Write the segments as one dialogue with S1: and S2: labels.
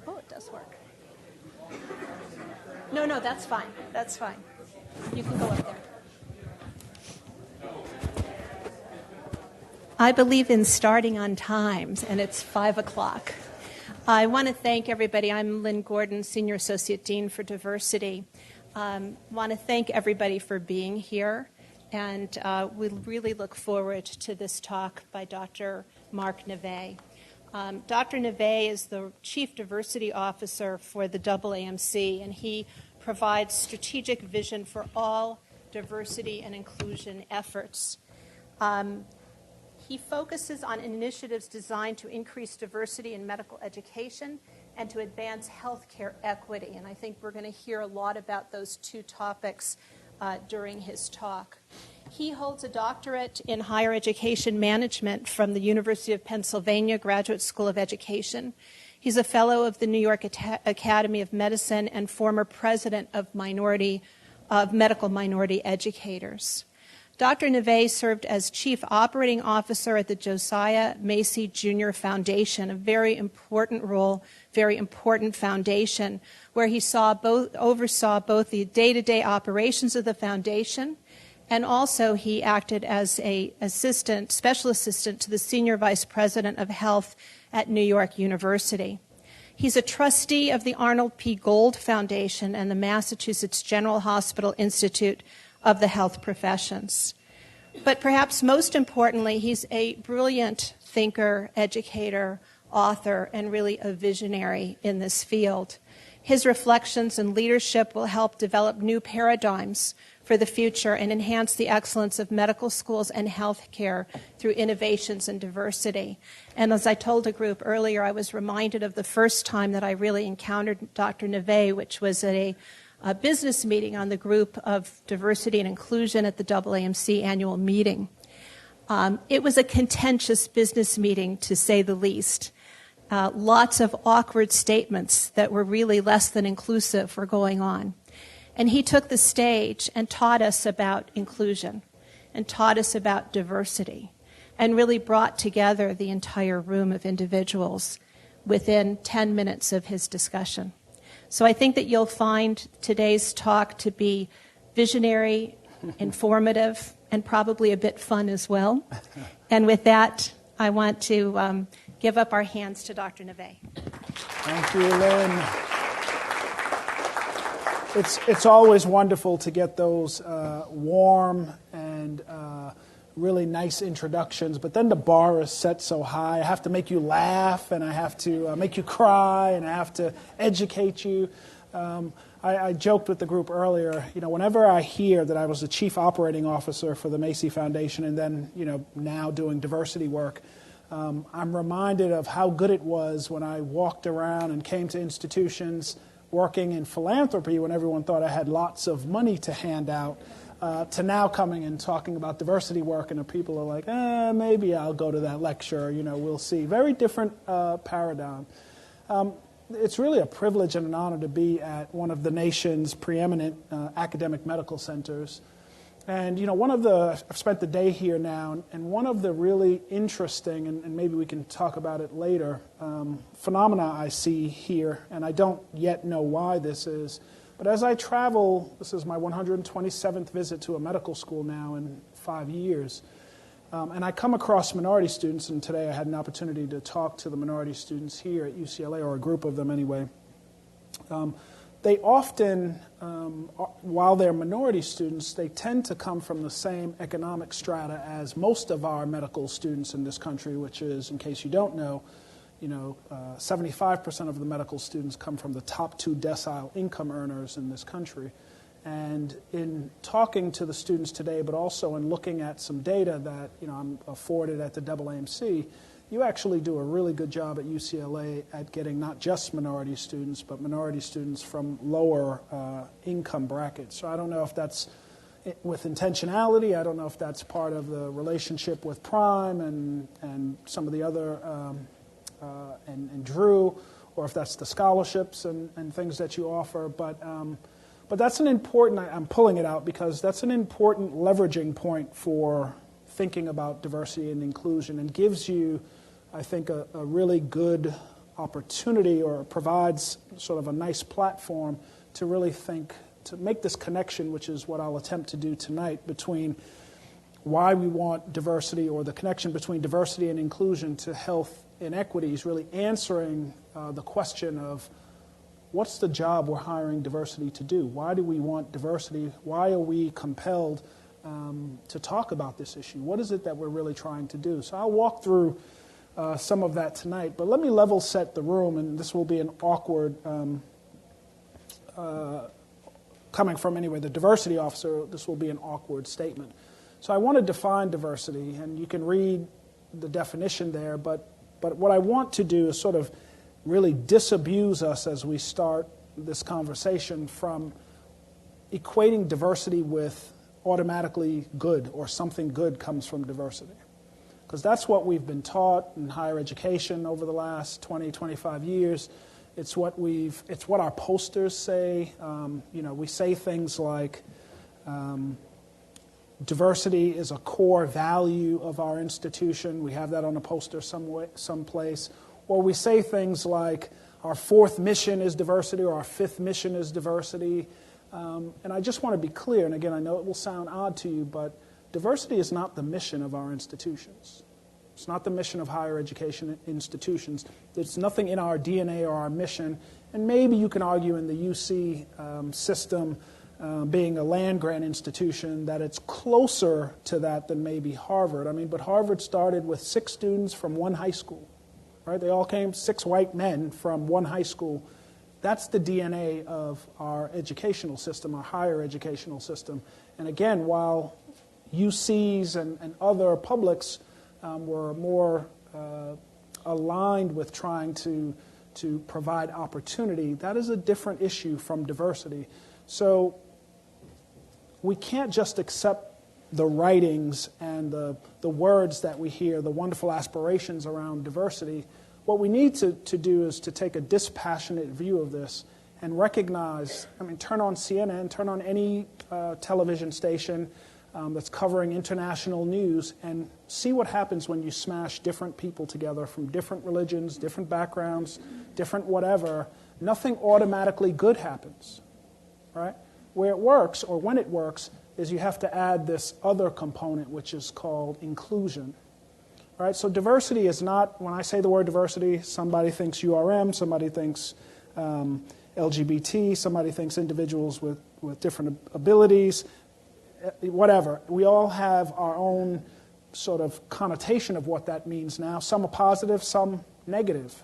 S1: Oh, it does work. No, that's fine. That's fine. You can go up there. I believe in starting on times, and it's 5 o'clock. I want to thank everybody. I'm Lynn Gordon, Senior Associate Dean for Diversity. Want to thank everybody for being here, and we really look forward to this talk by Dr. Mark Neve. Dr. Neve is the Chief Diversity Officer for the AAMC, and he provides strategic vision for all diversity and inclusion efforts. He focuses on initiatives designed to increase diversity in medical education and to advance healthcare equity, and I think we're going to hear a lot about those two topics during his talk. He holds a doctorate in higher education management from the University of Pennsylvania Graduate School of Education. He's a fellow of the New York Academy of Medicine and former president of Medical Minority Educators. Dr. Neve served as Chief Operating Officer at the Josiah Macy Jr. Foundation, a very important role, very important foundation, where he oversaw both the day-to-day operations of the foundation, and also he acted as a special assistant to the Senior Vice President of Health at New York University. He's a trustee of the Arnold P. Gold Foundation and the Massachusetts General Hospital Institute of the Health Professions. But perhaps most importantly, he's a brilliant thinker, educator, author, and really a visionary in this field. His reflections and leadership will help develop new paradigms for the future and enhance the excellence of medical schools and healthcare through innovations and diversity. And as I told a group earlier, I was reminded of the first time that I really encountered Dr. Neve, which was at a business meeting on the group of diversity and inclusion at the AAMC annual meeting. It was a contentious business meeting, to say the least. Lots of awkward statements that were really less than inclusive were going on. And he took the stage and taught us about inclusion and taught us about diversity and really brought together the entire room of individuals within 10 minutes of his discussion. So I think that you'll find today's talk to be visionary, informative, and probably a bit fun as well. And with that, I want to give up our hands to Dr. Neve.
S2: Thank you, Lynn. It's always wonderful to get those warm and really nice introductions, but then the bar is set so high. I have to make you laugh, and I have to make you cry, and I have to educate you. I joked with the group earlier, whenever I hear that I was the chief operating officer for the Macy Foundation and then, now doing diversity work, I'm reminded of how good it was when I walked around and came to institutions working in philanthropy when everyone thought I had lots of money to hand out, to now coming and talking about diversity work, and the people are like, maybe I'll go to that lecture, we'll see. Very different paradigm. It's really a privilege and an honor to be at one of the nation's preeminent academic medical centers. And, I've spent the day here now, and one of the really interesting, and maybe we can talk about it later, phenomena I see here, and I don't yet know why this is, but as I travel, this is my 127th visit to a medical school now in 5 years, and I come across minority students, and today I had an opportunity to talk to the minority students here at UCLA, or a group of them anyway. They often, while they're minority students, they tend to come from the same economic strata as most of our medical students in this country, which is, in case you don't know, 75% of the medical students come from the top 2 decile income earners in this country. And in talking to the students today, but also in looking at some data that I'm afforded at the AAMC, you actually do a really good job at UCLA at getting not just minority students, but minority students from lower income brackets. So I don't know if that's with intentionality. I don't know if that's part of the relationship with Prime and some of the other, and Drew, or if that's the scholarships and things that you offer. But that's an important, I'm pulling it out because that's an important leveraging point for thinking about diversity and inclusion, and gives you, I think, a really good opportunity, or provides sort of a nice platform to really think, to make this connection, which is what I'll attempt to do tonight, between why we want diversity, or the connection between diversity and inclusion to health inequities, really answering the question of what's the job we're hiring diversity to do? Why do we want diversity? Why are we compelled to talk about this issue? What is it that we're really trying to do? So I'll walk through some of that tonight, but let me level set the room, and this will be an awkward, coming from anyway the diversity officer, this will be an awkward statement. So I want to define diversity, and you can read the definition there, but what I want to do is sort of really disabuse us as we start this conversation from equating diversity with automatically good, or something good comes from diversity. Because that's what we've been taught in higher education over the last 20, 25 years. It's what our posters say. We say things like diversity is a core value of our institution. We have that on a poster someplace. Or we say things like our fourth mission is diversity, or our fifth mission is diversity. And I just want to be clear, and again, I know it will sound odd to you, but diversity is not the mission of our institutions. It's not the mission of higher education institutions. There's nothing in our DNA or our mission, and maybe you can argue in the UC system, being a land-grant institution, that it's closer to that than maybe Harvard. But Harvard started with 6 students from one high school, right? They all came, 6 white men from one high school. That's the DNA of our educational system, our higher educational system. And again, while UCs and other publics were more aligned with trying to provide opportunity, that is a different issue from diversity. So we can't just accept the writings and the words that we hear, the wonderful aspirations around diversity. What we need to do is to take a dispassionate view of this and recognize, turn on CNN, turn on any television station that's covering international news, and see what happens when you smash different people together from different religions, different backgrounds, different whatever. Nothing automatically good happens, right? Where it works, or when it works, is you have to add this other component, which is called inclusion. Right? So diversity is not, when I say the word diversity, somebody thinks URM, somebody thinks LGBT, somebody thinks individuals with different abilities, whatever. We all have our own sort of connotation of what that means now. Some are positive, some negative.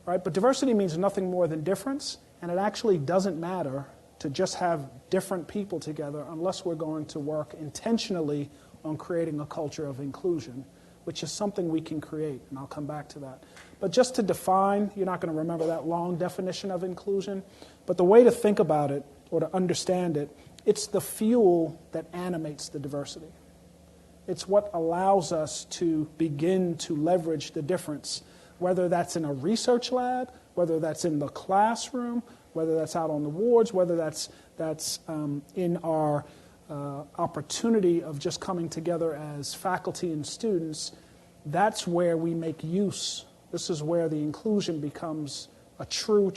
S2: Right? But diversity means nothing more than difference, and it actually doesn't matter to just have different people together unless we're going to work intentionally on creating a culture of inclusion, which is something we can create, and I'll come back to that. But just to define, you're not going to remember that long definition of inclusion, but the way to think about it, or to understand it, it's the fuel that animates the diversity. It's what allows us to begin to leverage the difference, whether that's in a research lab, whether that's in the classroom, whether that's out on the wards, whether that's in our opportunity of just coming together as faculty and students. That's where we make use. This is where the inclusion becomes a true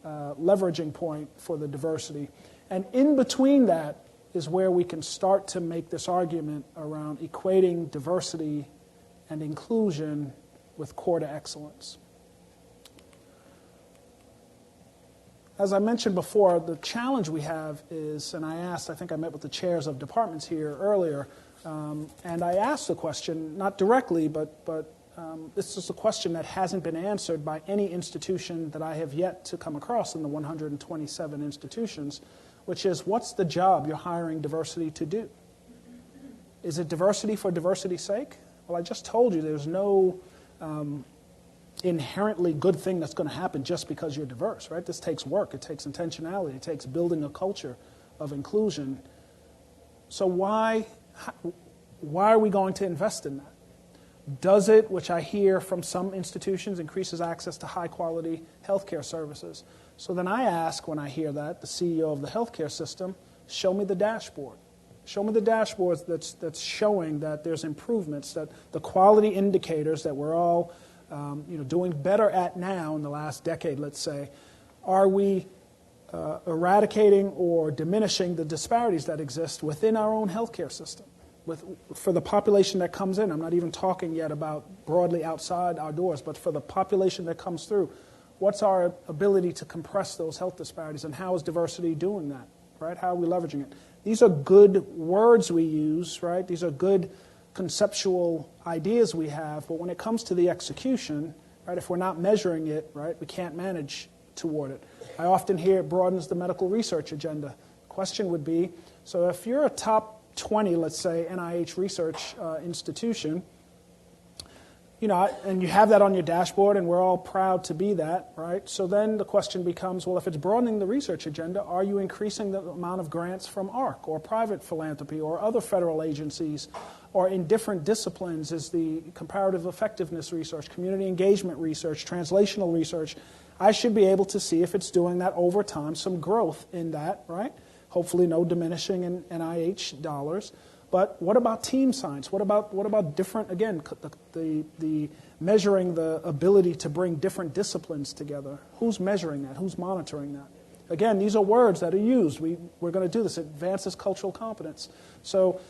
S2: leveraging point for the diversity. And in between that is where we can start to make this argument around equating diversity and inclusion with core to excellence. As I mentioned before, the challenge we have is, and I think I met with the chairs of departments here earlier, and I asked the question, not directly, but this is a question that hasn't been answered by any institution that I have yet to come across in the 127 institutions, which is, what's the job you're hiring diversity to do? Is it diversity for diversity's sake? Well, I just told you there's no inherently good thing that's going to happen just because you're diverse, right? This takes work, it takes intentionality, it takes building a culture of inclusion. So why are we going to invest in that? Does it, which I hear from some institutions, increases access to high-quality healthcare services? So then I ask, when I hear that, the CEO of the healthcare system, show me the dashboard. Show me the dashboard that's showing that there's improvements, that the quality indicators that we're all doing better at now in the last decade, let's say, are we eradicating or diminishing the disparities that exist within our own healthcare system? For the population that comes in, I'm not even talking yet about broadly outside our doors, but for the population that comes through, what's our ability to compress those health disparities, and how is diversity doing that, right? How are we leveraging it? These are good words we use, right? These are good conceptual ideas we have, but when it comes to the execution, right, if we're not measuring it, right, we can't manage toward it. I often hear it broadens the medical research agenda. The question would be, so if you're a top 20, let's say, NIH research institution, and you have that on your dashboard, and we're all proud to be that, right? So then the question becomes, well, if it's broadening the research agenda, are you increasing the amount of grants from ARC or private philanthropy or other federal agencies, or in different disciplines? Is the comparative effectiveness research, community engagement research, translational research? I should be able to see if it's doing that over time, some growth in that, right? Hopefully no diminishing in NIH dollars. But what about team science? What about different, again, the measuring the ability to bring different disciplines together? Who's measuring that? Who's monitoring that? Again, these are words that are used. We're going to do this. It advances cultural competence. So,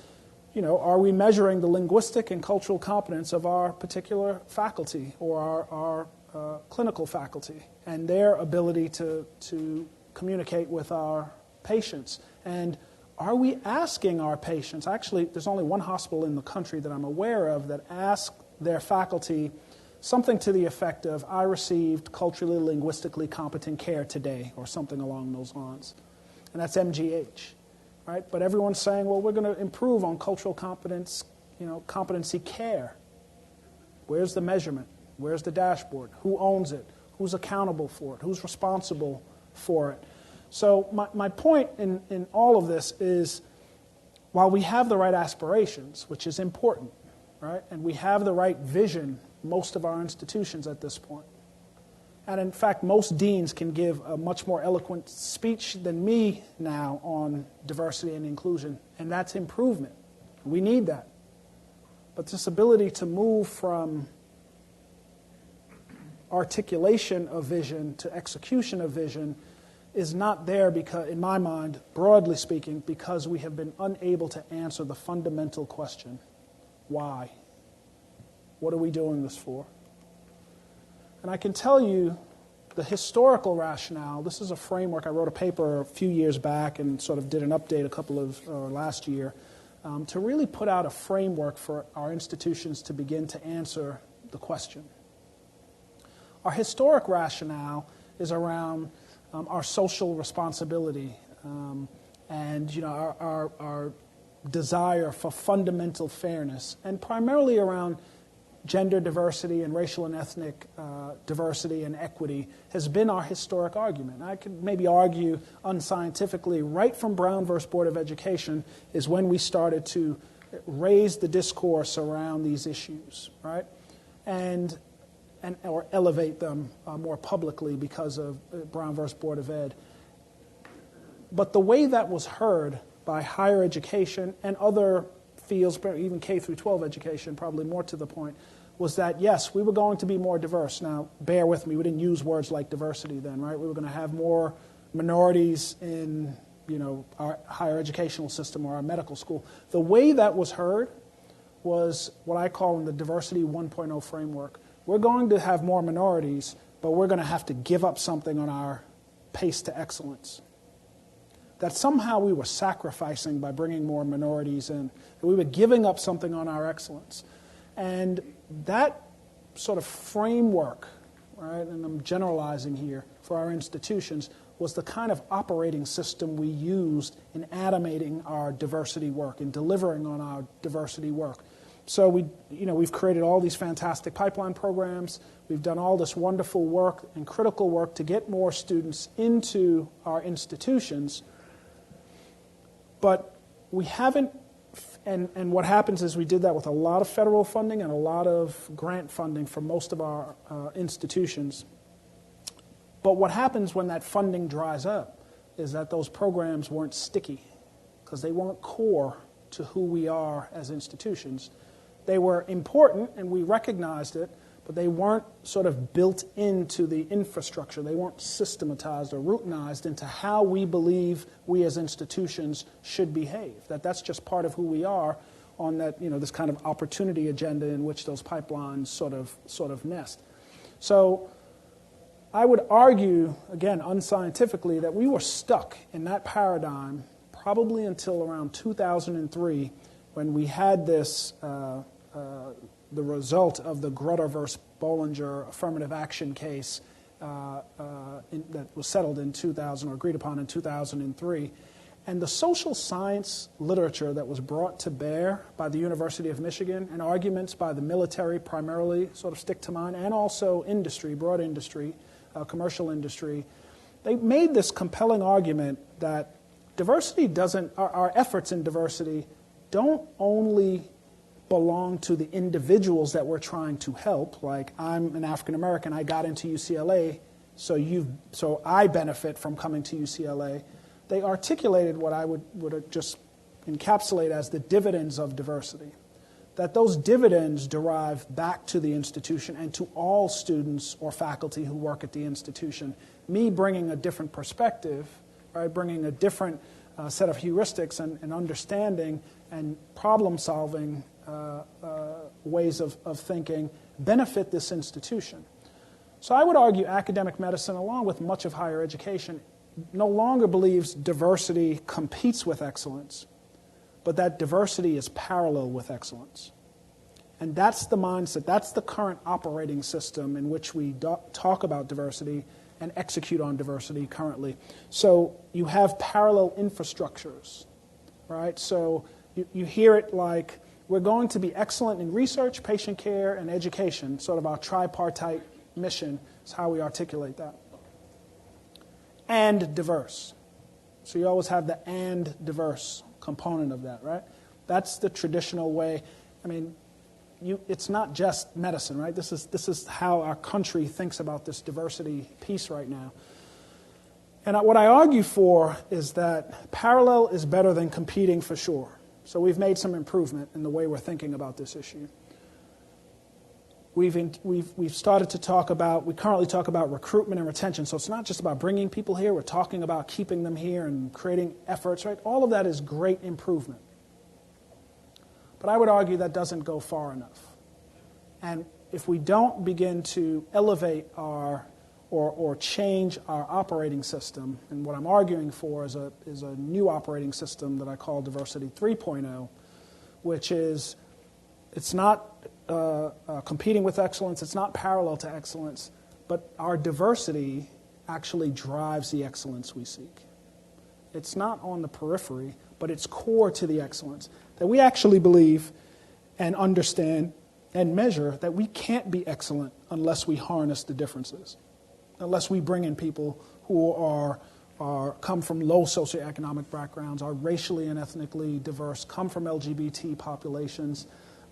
S2: are we measuring the linguistic and cultural competence of our particular faculty or our clinical faculty and their ability to communicate with our patients? And are we asking our patients? Actually, there's only one hospital in the country that I'm aware of that asks their faculty something to the effect of, I received culturally, linguistically competent care today, or something along those lines. And that's MGH, right? But everyone's saying, well, we're going to improve on cultural competence, competency care. Where's the measurement? Where's the dashboard? Who owns it? Who's accountable for it? Who's responsible for it? So my point in all of this is, while we have the right aspirations, which is important, right, and we have the right vision, most of our institutions at this point, and in fact, most deans can give a much more eloquent speech than me now on diversity and inclusion, and that's improvement. We need that. But this ability to move from articulation of vision to execution of vision is not there because, in my mind, broadly speaking, because we have been unable to answer the fundamental question, why? What are we doing this for? And I can tell you the historical rationale. This is a framework. I wrote a paper a few years back and sort of did an update last year to really put out a framework for our institutions to begin to answer the question. Our historic rationale is around our social responsibility and our desire for fundamental fairness, and primarily around gender diversity and racial and ethnic diversity and equity has been our historic argument. I could maybe argue unscientifically, right from Brown versus Board of Education is when we started to raise the discourse around these issues, right? Or elevate them more publicly because of Brown versus Board of Ed. But the way that was heard by higher education and other fields, even K through 12 education, probably more to the point, was that, yes, we were going to be more diverse. Now, bear with me, we didn't use words like diversity then, right? We were going to have more minorities in our higher educational system or our medical school. The way that was heard was what I call in the Diversity 1.0 framework. We're going to have more minorities, but we're going to have to give up something on our pace to excellence. That somehow we were sacrificing by bringing more minorities in. That we were giving up something on our excellence. And that sort of framework, right, and I'm generalizing here, for our institutions, was the kind of operating system we used in animating our diversity work, in delivering on our diversity work. So we've created all these fantastic pipeline programs. We've done all this wonderful work and critical work to get more students into our institutions. But we haven't, and what happens is we did that with a lot of federal funding and a lot of grant funding for most of our institutions. But what happens when that funding dries up is that those programs weren't sticky because they weren't core to who we are as institutions. They were important and we recognized it, but they weren't sort of built into the infrastructure. They weren't systematized or routinized into how we believe we as institutions should behave. That's just part of who we are on that, this kind of opportunity agenda in which those pipelines sort of nest. So I would argue, again, unscientifically, that we were stuck in that paradigm probably until around 2003 when we had this the result of the Grutter versus Bollinger affirmative action case that was settled in 2000 or agreed upon in 2003. And the social science literature that was brought to bear by the University of Michigan and arguments by the military primarily sort of stick to mind, and also industry, broad industry, commercial industry, they made this compelling argument that diversity doesn't, our efforts in diversity don't only belong to the individuals that we're trying to help. Like, I'm an African American, I got into UCLA, so I benefit from coming to UCLA. They articulated what I would just encapsulate as the dividends of diversity. That those dividends derive back to the institution and to all students or faculty who work at the institution. Me bringing a different perspective, right, bringing a different set of heuristics and understanding and problem-solving ways of thinking benefit this institution. So I would argue academic medicine, along with much of higher education, no longer believes diversity competes with excellence, but that diversity is parallel with excellence. And that's the mindset, that's the current operating system in which we talk about diversity and execute on diversity currently. So you have parallel infrastructures, right? So you hear it like, we're going to be excellent in research, patient care, and education. Sort of our tripartite mission is how we articulate that. And diverse. So you always have the and diverse component of that, right? That's the traditional way. I mean, it's not just medicine, right? This is how our country thinks about this diversity piece right now. And what I argue for is that parallel is better than competing for sure. So we've made some improvement in the way we're thinking about this issue. We've started to talk about, we currently talk about recruitment and retention. So it's not just about bringing people here, we're talking about keeping them here and creating efforts, right? All of that is great improvement. But I would argue that doesn't go far enough. And if we don't begin to elevate or change our operating system, and what I'm arguing for is a new operating system that I call Diversity 3.0, which is, it's not competing with excellence, it's not parallel to excellence, but our diversity actually drives the excellence we seek. It's not on the periphery, but it's core to the excellence. That we actually believe and understand and measure that we can't be excellent unless we harness the differences, unless we bring in people who come from low socioeconomic backgrounds, are racially and ethnically diverse, come from LGBT populations,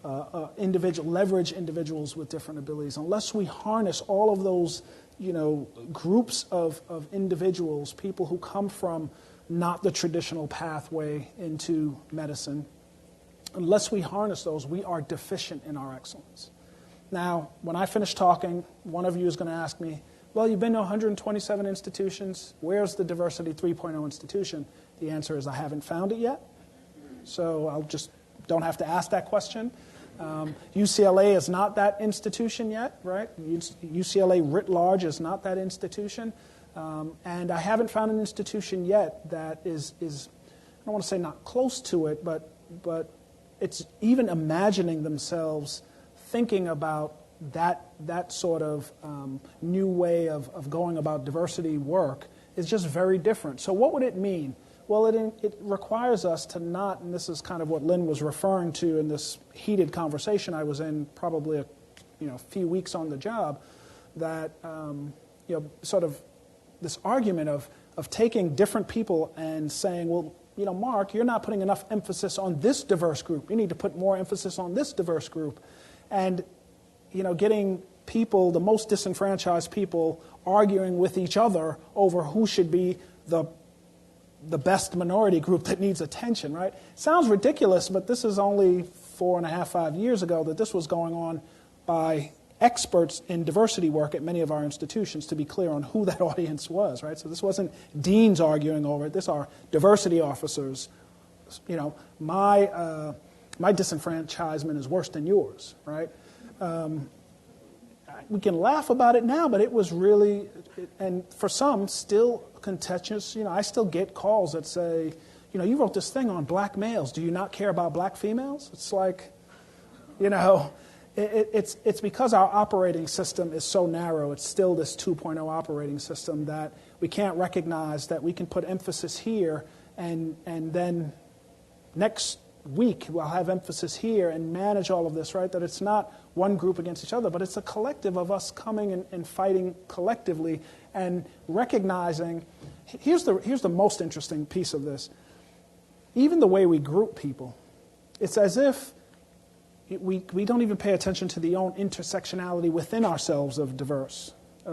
S2: leverage individuals with different abilities. Unless we harness all of those, groups of individuals, people who come from not the traditional pathway into medicine, unless we harness those, we are deficient in our excellence. Now, when I finish talking, one of you is going to ask me, well, you've been to 127 institutions. Where's the Diversity 3.0 institution? The answer is I haven't found it yet. So I'll just don't have to ask that question. UCLA is not that institution yet, right? UCLA writ large is not that institution. And I haven't found an institution yet that is I don't want to say not close to it, but it's even imagining themselves thinking about that sort of new way of going about diversity work is just very different. So what would it mean? Well, it requires us to not, and this is kind of what Lynn was referring to in this heated conversation I was in probably a few weeks on the job, that sort of this argument of taking different people and saying, well, Mark, you're not putting enough emphasis on this diverse group. You need to put more emphasis on this diverse group. And, getting people, the most disenfranchised people, arguing with each other over who should be the best minority group that needs attention, right? Sounds ridiculous, but this is only 4.5, 5 years ago that this was going on by experts in diversity work at many of our institutions, to be clear on who that audience was, right? So this wasn't deans arguing over it. These are diversity officers. My disenfranchisement is worse than yours, right? We can laugh about it now, but it was really, and for some, still contentious. I still get calls that say, you wrote this thing on black males. Do you not care about black females? It's like, it's because our operating system is so narrow. It's still this 2.0 operating system that we can't recognize that we can put emphasis here and then next week we'll have emphasis here and manage all of this, right? That it's not one group against each other, but it's a collective of us coming and fighting collectively and recognizing. Here's the most interesting piece of this. Even the way we group people, it's as if we don't even pay attention to the own intersectionality within ourselves of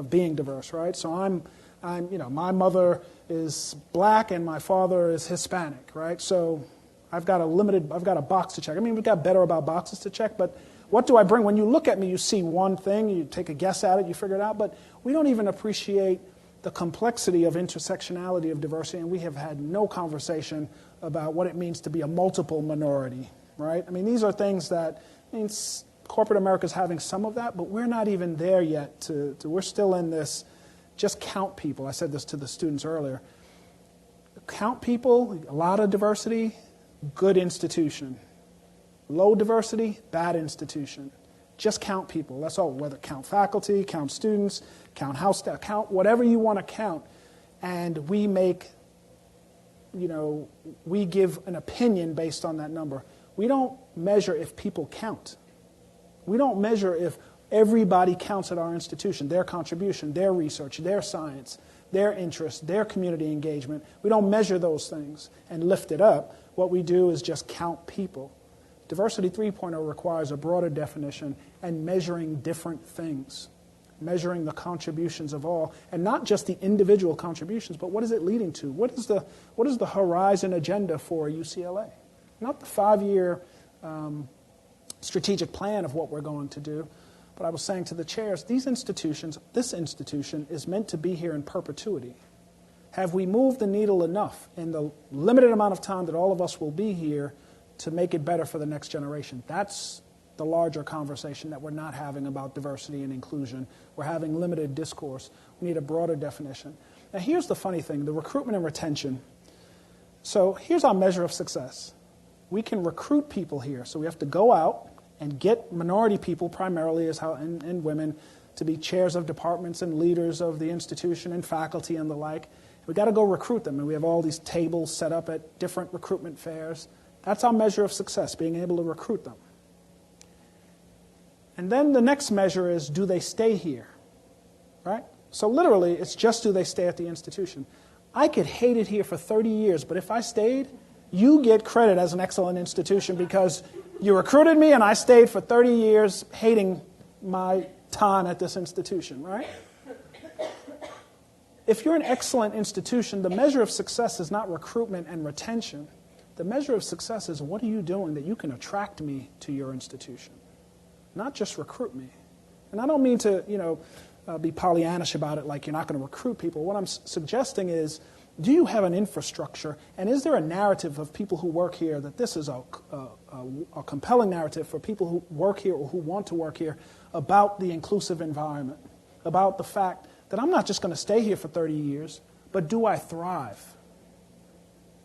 S2: being diverse, right? So I'm my mother is black and my father is Hispanic, right? So I've got a box to check. I mean, we've got better about boxes to check, but what do I bring? When you look at me, you see one thing, you take a guess at it, you figure it out, but we don't even appreciate the complexity of intersectionality of diversity, and we have had no conversation about what it means to be a multiple minority, right? I mean, these are things that, corporate America is having some of that, but we're not even there yet. We're still in this, just count people. I said this to the students earlier. Count people, a lot of diversity, good institution. Low diversity, bad institution. Just count people. That's all. Whether count faculty, count students, count house staff, count whatever you want to count. And we make, we give an opinion based on that number. We don't measure if people count. We don't measure if everybody counts at our institution, their contribution, their research, their science, their interest, their community engagement. We don't measure those things and lift it up. What we do is just count people. Diversity 3.0 requires a broader definition and measuring different things, measuring the contributions of all, and not just the individual contributions, but what is it leading to? What is the horizon agenda for UCLA? Not the 5-year strategic plan of what we're going to do, but I was saying to the chairs, this institution is meant to be here in perpetuity. Have we moved the needle enough in the limited amount of time that all of us will be here to make it better for the next generation? That's the larger conversation that we're not having about diversity and inclusion. We're having limited discourse. We need a broader definition. Now, here's the funny thing, the recruitment and retention. So here's our measure of success. We can recruit people here, so we have to go out and get minority people, primarily and women, to be chairs of departments and leaders of the institution and faculty and the like. We've got to go recruit them, and we have all these tables set up at different recruitment fairs. That's our measure of success, being able to recruit them. And then the next measure is, do they stay here? Right? So literally, it's just, do they stay at the institution? I could hate it here for 30 years, but if I stayed, you get credit as an excellent institution because you recruited me and I stayed for 30 years hating my time at this institution, right? If you're an excellent institution, the measure of success is not recruitment and retention. The measure of success is, what are you doing that you can attract me to your institution? Not just recruit me. And I don't mean to, be Pollyannish about it like you're not going to recruit people. What I'm suggesting is, do you have an infrastructure, and is there a narrative of people who work here that this is a compelling narrative for people who work here or who want to work here about the inclusive environment, about the fact that I'm not just going to stay here for 30 years, but do I thrive?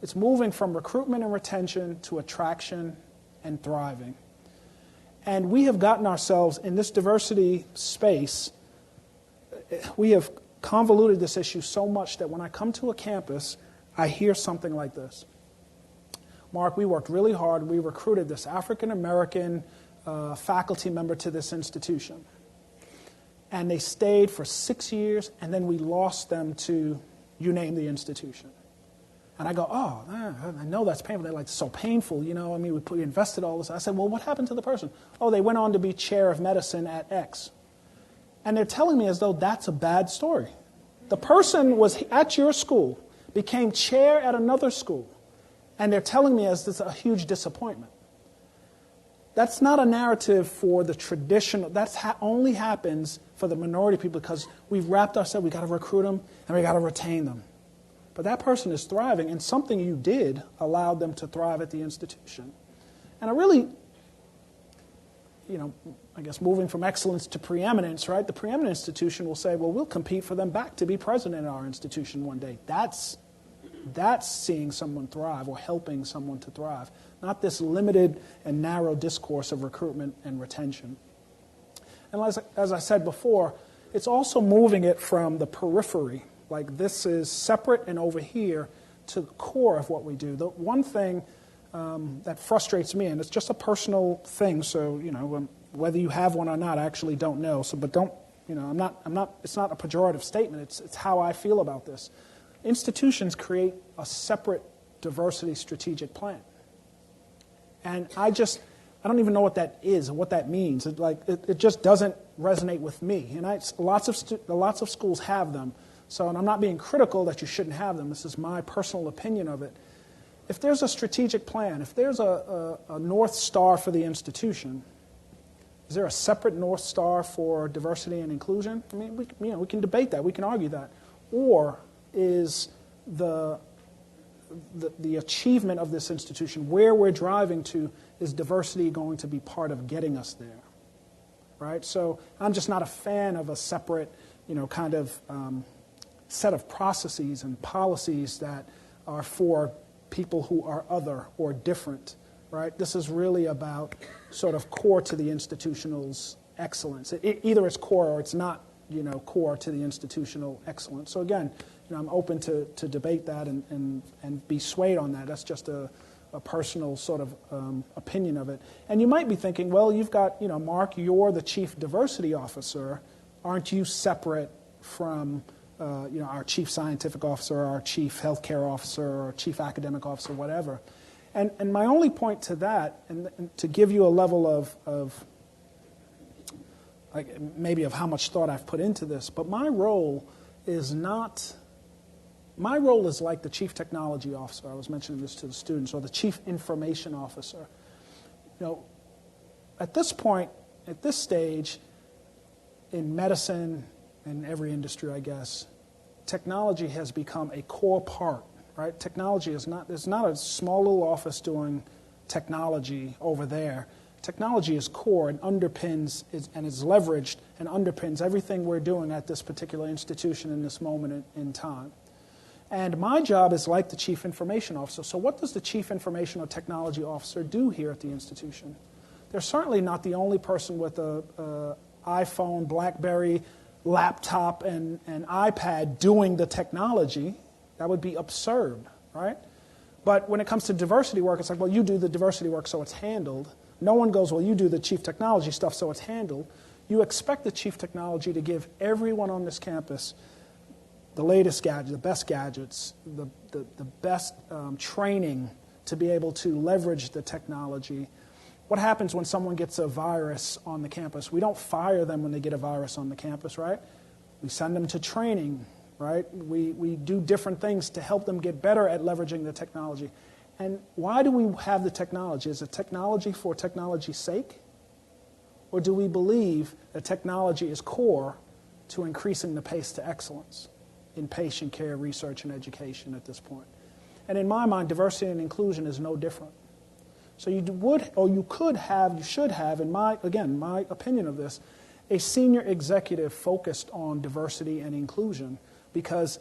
S2: It's moving from recruitment and retention to attraction and thriving. And we have gotten ourselves in this diversity space, we have convoluted this issue so much that when I come to a campus, I hear something like this. Mark, we worked really hard. We recruited this African-American faculty member to this institution. And they stayed for 6 years, and then we lost them to, you name the institution. And I go, oh, I know that's painful. They're like, so painful, you know. I mean, we invested all this. I said, well, what happened to the person? Oh, they went on to be chair of medicine at X. And they're telling me as though that's a bad story. The person was at your school, became chair at another school, and they're telling me as this a huge disappointment. That's not a narrative for the traditional. That only happens for the minority people because we've wrapped ourselves. We got to recruit them and we got to retain them. But that person is thriving, and something you did allowed them to thrive at the institution. And I really, I guess moving from excellence to preeminence, right? The preeminent institution will say, well, we'll compete for them back to be president of our institution one day. That's seeing someone thrive or helping someone to thrive, not this limited and narrow discourse of recruitment and retention. And as I said before, it's also moving it from the periphery, like this is separate and over here, to the core of what we do. The one thing that frustrates me, and it's just a personal thing, so whether you have one or not, I actually don't know. So, but don't, I'm not. It's not a pejorative statement. It's how I feel about this. Institutions create a separate diversity strategic plan, and I don't even know what that is and what that means. It just doesn't resonate with me. And lots of schools have them. So, and I'm not being critical that you shouldn't have them. This is my personal opinion of it. If there's a strategic plan, if there's a North Star for the institution, is there a separate North Star for diversity and inclusion? I mean, we can debate that. We can argue that. Or is the achievement of this institution, where we're driving to, is diversity going to be part of getting us there? Right? So I'm just not a fan of a separate, kind of set of processes and policies that are for people who are other or different, right? This is really about sort of core to the institutional's excellence. Either it's core or it's not, core to the institutional excellence. So again, I'm open to debate that and be swayed on that. That's just a personal sort of opinion of it. And you might be thinking, well, you've got, Mark, you're the chief diversity officer. Aren't you separate from our chief scientific officer, our chief healthcare officer, or chief academic officer, whatever? And my only point to that, and to give you a level of maybe of how much thought I've put into this, but my role is like the chief technology officer. I was mentioning this to the students, or the chief information officer. At this point, at this stage, in medicine and every industry, I guess, technology has become a core part, right? Technology is not, there's not a small little office doing technology over there. Technology is core and underpins and is leveraged and underpins everything we're doing at this particular institution in this moment in time. And my job is like the chief information officer. So what does the chief information or technology officer do here at the institution? They're certainly not the only person with a iPhone, BlackBerry, laptop, and iPad doing the technology. That would be absurd, right? But when it comes to diversity work, it's like, well, you do the diversity work, so it's handled. No one goes, well, you do the chief technology stuff, so it's handled. You expect the chief technology to give everyone on this campus the latest gadgets, the best gadgets, the best training to be able to leverage the technology. What happens when someone gets a virus on the campus? We don't fire them when they get a virus on the campus, right? We send them to training, right? We do different things to help them get better at leveraging the technology. And why do we have the technology? Is it technology for technology's sake? Or do we believe that technology is core to increasing the pace to excellence in patient care, research, and education at this point? And in my mind, diversity and inclusion is no different. So you should have, in my opinion of this, a senior executive focused on diversity and inclusion, because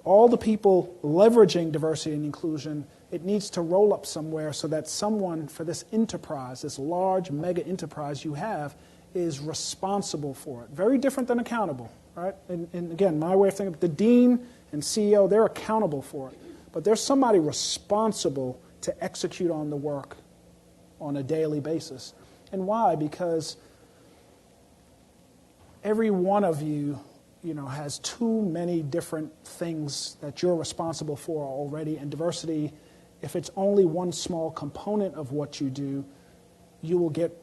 S2: all the people leveraging diversity and inclusion, it needs to roll up somewhere so that someone for this enterprise, this large mega enterprise you have, is responsible for it. Very different than accountable, right? And again, my way of thinking, the dean and CEO, they're accountable for it. But there's somebody responsible to execute on the work on a daily basis. And why? Because every one of you, has too many different things that you're responsible for already, and diversity, if it's only one small component of what you do, you will get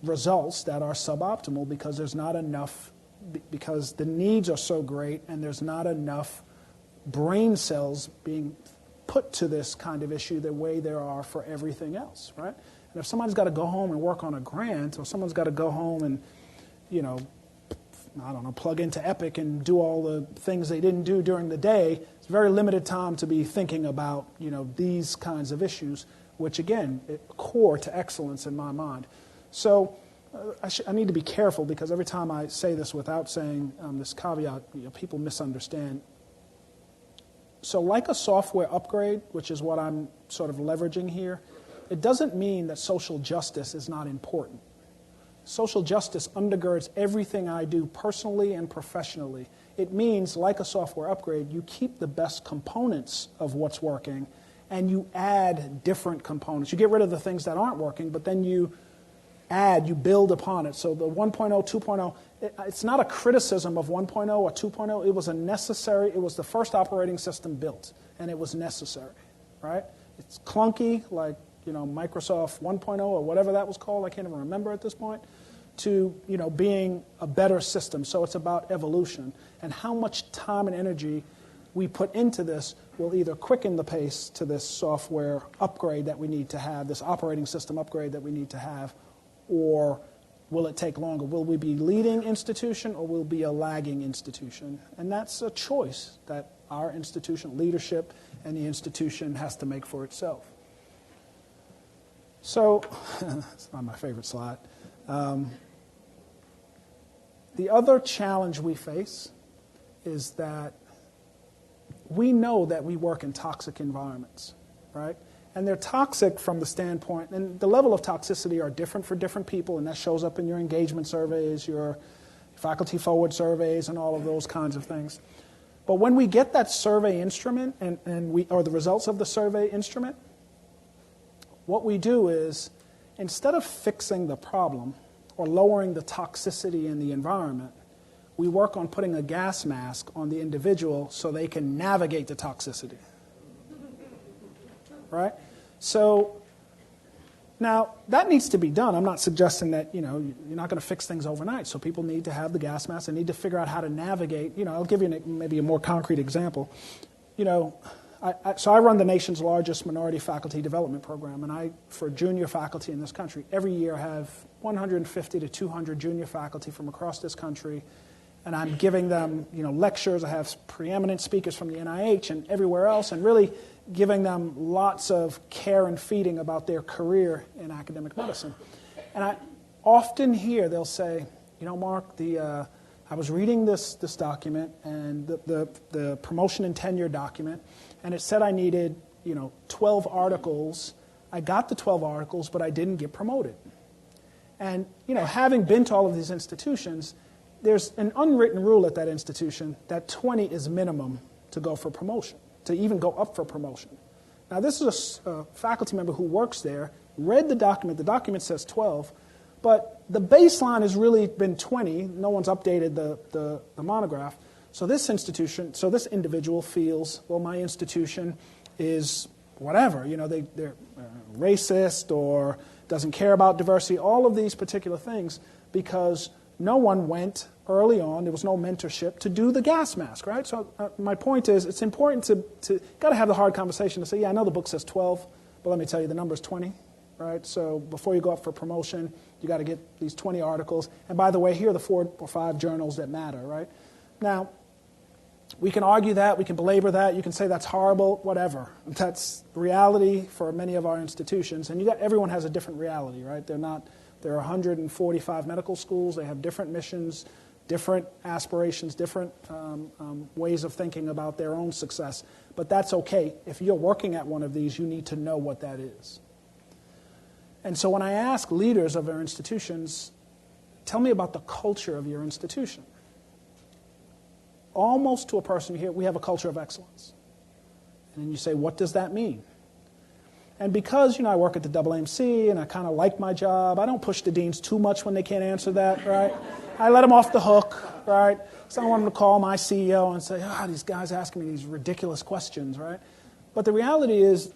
S2: results that are suboptimal because there's not enough, because the needs are so great and there's not enough brain cells being put to this kind of issue the way there are for everything else, right? And if somebody's got to go home and work on a grant, or someone's got to go home and, plug into Epic and do all the things they didn't do during the day, it's very limited time to be thinking about, these kinds of issues, which, again, core to excellence in my mind. So I need to be careful, because every time I say this without saying this caveat, people misunderstand. So like a software upgrade, which is what I'm sort of leveraging here, it doesn't mean that social justice is not important. Social justice undergirds everything I do personally and professionally. It means, like a software upgrade, you keep the best components of what's working and you add different components. You get rid of the things that aren't working, but then you build upon it. So the 1.0, 2.0, it's not a criticism of 1.0 or 2.0. It was the first operating system built, and it was necessary, right? It's clunky, like, Microsoft 1.0 or whatever that was called, I can't even remember at this point, to, being a better system. So it's about evolution. And how much time and energy we put into this will either quicken the pace to this software upgrade that we need to have, this operating system upgrade that we need to have, or will it take longer? Will we be leading institution, or will we be a lagging institution? And that's a choice that our institution, leadership, and the institution has to make for itself. So, it's not my favorite slide. The other challenge we face is that we know that we work in toxic environments, right? And they're toxic from the standpoint, and the level of toxicity are different for different people, and that shows up in your engagement surveys, your faculty forward surveys, and all of those kinds of things. But when we get that survey instrument, or the results of the survey instrument, what we do is, instead of fixing the problem or lowering the toxicity in the environment, we work on putting a gas mask on the individual so they can navigate the toxicity. Right? So now that needs to be done. I'm not suggesting that, you're not going to fix things overnight. So people need to have the gas mask. They need to figure out how to navigate. I'll give you maybe a more concrete example. So I run the nation's largest minority faculty development program, and for junior faculty in this country, every year I have 150 to 200 junior faculty from across this country, and I'm giving them, lectures. I have preeminent speakers from the NIH and everywhere else, and really giving them lots of care and feeding about their career in academic medicine. And I often hear they'll say, Mark, I was reading this document, and the promotion and tenure document, and it said I needed, 12 articles. I got the 12 articles, but I didn't get promoted. And, having been to all of these institutions, there's an unwritten rule at that institution that 20 is minimum to go for promotion, to even go up for promotion. Now, this is a faculty member who works there, read the document. The document says 12, but the baseline has really been 20. No one's updated the monograph. So this individual feels, well, my institution is whatever. They're racist or doesn't care about diversity, all of these particular things, because no one went early on, there was no mentorship to do the gas mask, right? So my point is, it's important to got to have the hard conversation to say, yeah, I know the book says 12, but let me tell you, the number is 20, right? So before you go up for promotion, you got to get these 20 articles. And by the way, here are the 4 or 5 journals that matter, right? Now, we can argue that, we can belabor that, you can say that's horrible, whatever. That's reality for many of our institutions, and everyone has a different reality, right? There are 145 medical schools, they have different missions, different aspirations, different ways of thinking about their own success. But that's okay. If you're working at one of these, you need to know what that is. And so when I ask leaders of their institutions, tell me about the culture of your institution. Almost to a person here, we have a culture of excellence. And then you say, what does that mean? And because, I work at the AAMC and I kind of like my job, I don't push the deans too much when they can't answer that, right? I let them off the hook. right? So I don't want them to call my CEO and say, these guys asking me these ridiculous questions, right? But the reality is,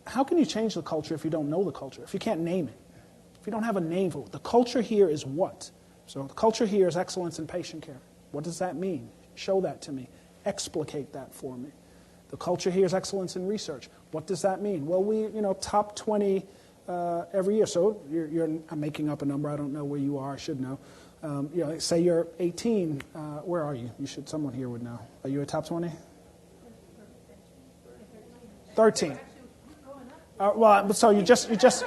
S2: how can you change the culture if you don't know the culture, if you can't name it, if you don't have a name for it? The culture here is what? So the culture here is excellence in patient care. What does that mean? Show that to me. Explicate that for me. The culture here is excellence in research. What does that mean? Well, we, top 20 every year. So I'm making up a number. I don't know where you are. I should know. Say you're 18. Where are you? Someone here would know. Are you a top 20? 13. So you just.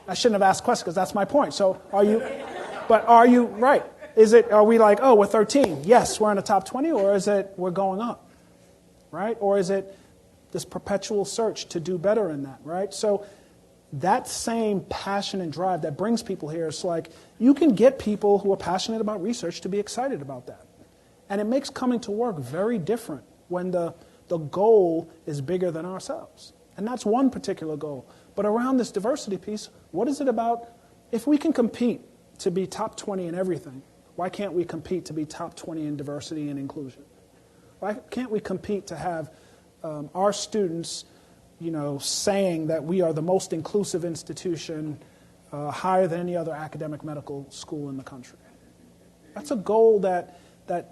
S2: I shouldn't have asked questions because that's my point. So are you? But are you right? Are we like, we're 13? Yes, we're in the top 20, or is it we're going up? Right? Or is it this perpetual search to do better in that, right? So that same passion and drive that brings people here, it's like you can get people who are passionate about research to be excited about that. And it makes coming to work very different when the goal is bigger than ourselves. And that's one particular goal. But around this diversity piece, what is it about? If we can compete to be top 20 in everything, why can't we compete to be top 20 in diversity and inclusion? Why can't we compete to have our students, saying that we are the most inclusive institution, higher than any other academic medical school in the country? That's a goal that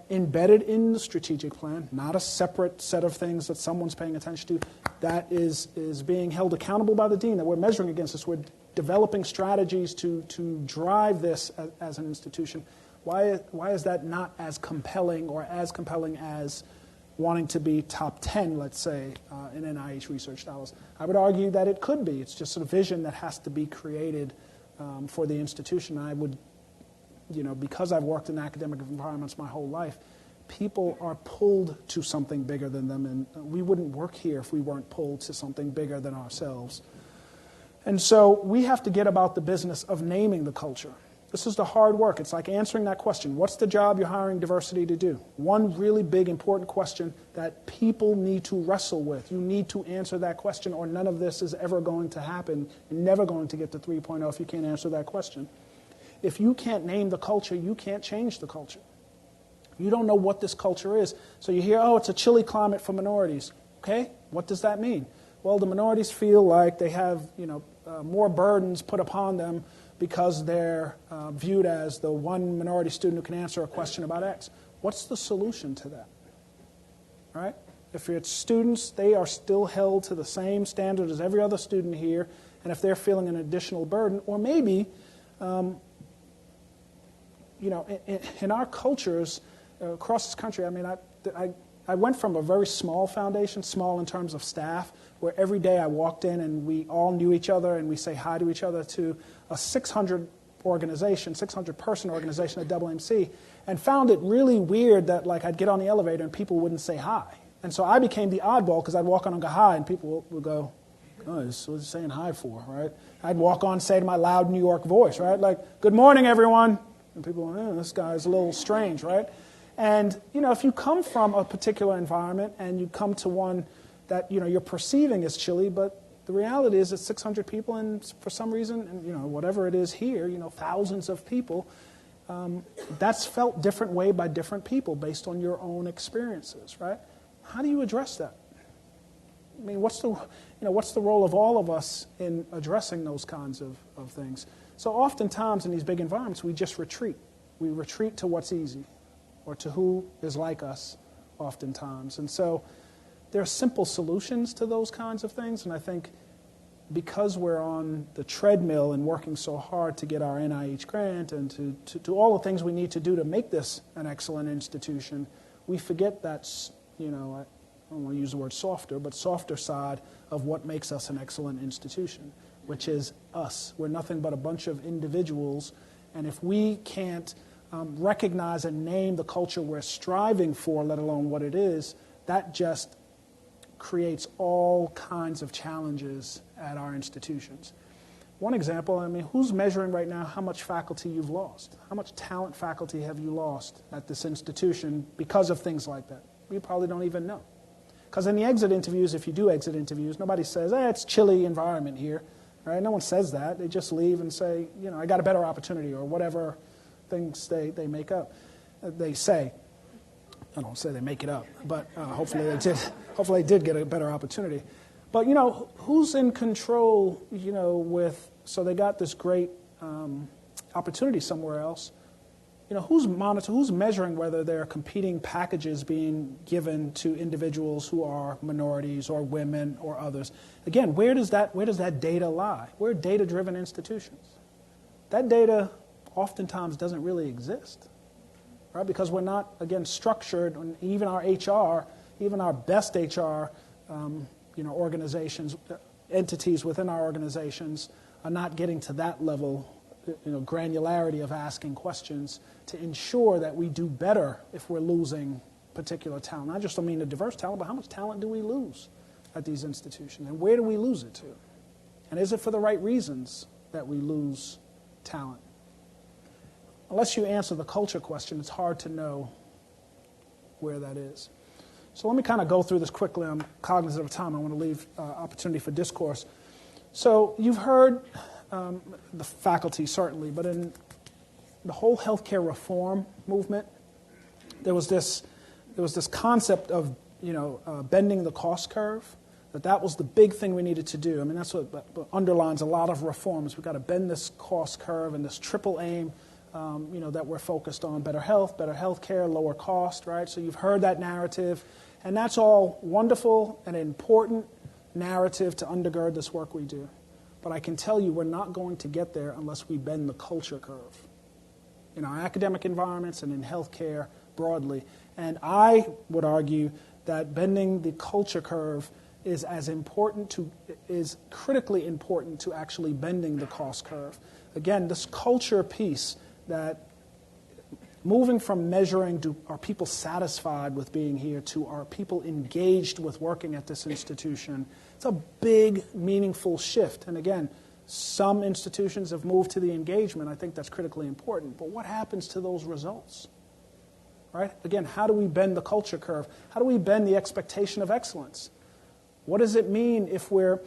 S2: embedded in the strategic plan, not a separate set of things that someone's paying attention to, that is being held accountable by the dean, that we're measuring against this. We're developing strategies to drive this as an institution. Why is that not as compelling or as compelling as wanting to be top 10, let's say, in NIH research dollars? I would argue that it could be. It's just a vision that has to be created for the institution. I would, because I've worked in academic environments my whole life, people are pulled to something bigger than them, and we wouldn't work here if we weren't pulled to something bigger than ourselves. And so we have to get about the business of naming the culture. This is the hard work. It's like answering that question. What's the job you're hiring diversity to do? One really big, important question that people need to wrestle with. You need to answer that question, or none of this is ever going to happen. You're never going to get to 3.0 if you can't answer that question. If you can't name the culture, you can't change the culture. You don't know what this culture is. So you hear, it's a chilly climate for minorities. Okay, what does that mean? Well, the minorities feel like they have, more burdens put upon them because they're viewed as the one minority student who can answer a question about X. What's the solution to that? All right? If it's students, they are still held to the same standard as every other student here, and if they're feeling an additional burden, or maybe, in our cultures across this country, I went from a very small foundation, small in terms of staff, where every day I walked in and we all knew each other and we say hi to each other, to a 600-person organization at AAMC, and found it really weird that I'd get on the elevator and people wouldn't say hi. And so I became the oddball because I'd walk on and go hi, and people would go, what's he saying hi for, right? I'd walk on and say to my loud New York voice, right? Good morning, everyone. And people go, this guy's a little strange, right? And, if you come from a particular environment and you come to one that, you're perceiving as chilly, but the reality is it's 600 people, and for some reason, and, whatever it is here, thousands of people, that's felt different way by different people based on your own experiences, right? How do you address that? What's the role of all of us in addressing those kinds of things? So oftentimes in these big environments, we just retreat. We retreat to what's easy, or to who is like us oftentimes. And so there are simple solutions to those kinds of things, and I think because we're on the treadmill and working so hard to get our NIH grant and to do all the things we need to do to make this an excellent institution, we forget that's, I don't want to use the word softer, but softer side of what makes us an excellent institution, which is us. We're nothing but a bunch of individuals, and if we can't recognize and name the culture we're striving for, let alone what it is, that just creates all kinds of challenges at our institutions. One example, who's measuring right now how much faculty you've lost? How much talent faculty have you lost at this institution because of things like that? We probably don't even know. Because in the exit interviews, if you do exit interviews, nobody says, it's a chilly environment here. Right? No one says that. They just leave and say, I got a better opportunity, or whatever things they make up. they say. I don't say they make it up, but hopefully they did. Hopefully they did get a better opportunity. But who's in control? So they got this great opportunity somewhere else. Who's measuring whether there are competing packages being given to individuals who are minorities or women or others? Again, where does that data lie? We're data-driven institutions. That data oftentimes doesn't really exist, right? Because we're not, again, structured. Even our HR, even our best HR, organizations, entities within our organizations are not getting to that level, granularity of asking questions to ensure that we do better if we're losing particular talent. I just don't mean the diverse talent, but how much talent do we lose at these institutions? And where do we lose it to? And is it for the right reasons that we lose talent? Unless you answer the culture question, it's hard to know where that is. So let me kind of go through this quickly. I'm cognizant of time. I want to leave opportunity for discourse. So you've heard the faculty, certainly, but in the whole healthcare reform movement, there was this concept of bending the cost curve. That was the big thing we needed to do. I mean, that's what underlines a lot of reforms. We've got to bend this cost curve and this triple aim, that we're focused on: better health, better healthcare, lower cost, right? So you've heard that narrative, and that's all wonderful and important narrative to undergird this work we do. But I can tell you we're not going to get there unless we bend the culture curve in our academic environments and in healthcare broadly. And I would argue that bending the culture curve is critically important to actually bending the cost curve. Again, this culture piece, that moving from measuring are people satisfied with being here to are people engaged with working at this institution, it's a big, meaningful shift. And again, some institutions have moved to the engagement. I think that's critically important. But what happens to those results? Right? Again, how do we bend the culture curve? How do we bend the expectation of excellence? What does it mean if we're...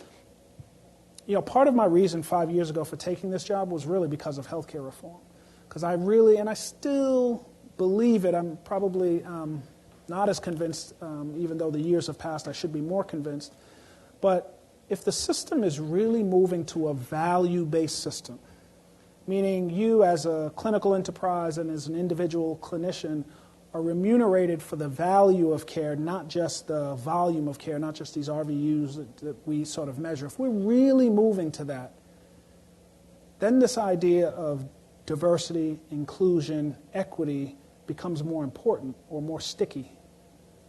S2: part of my reason 5 years ago for taking this job was really because of healthcare reform. Because I really, and I still believe it, I'm probably not as convinced, even though the years have passed, I should be more convinced. But if the system is really moving to a value-based system, meaning you as a clinical enterprise and as an individual clinician are remunerated for the value of care, not just the volume of care, not just these RVUs that we sort of measure. If we're really moving to that, then this idea of diversity, inclusion, equity becomes more important or more sticky.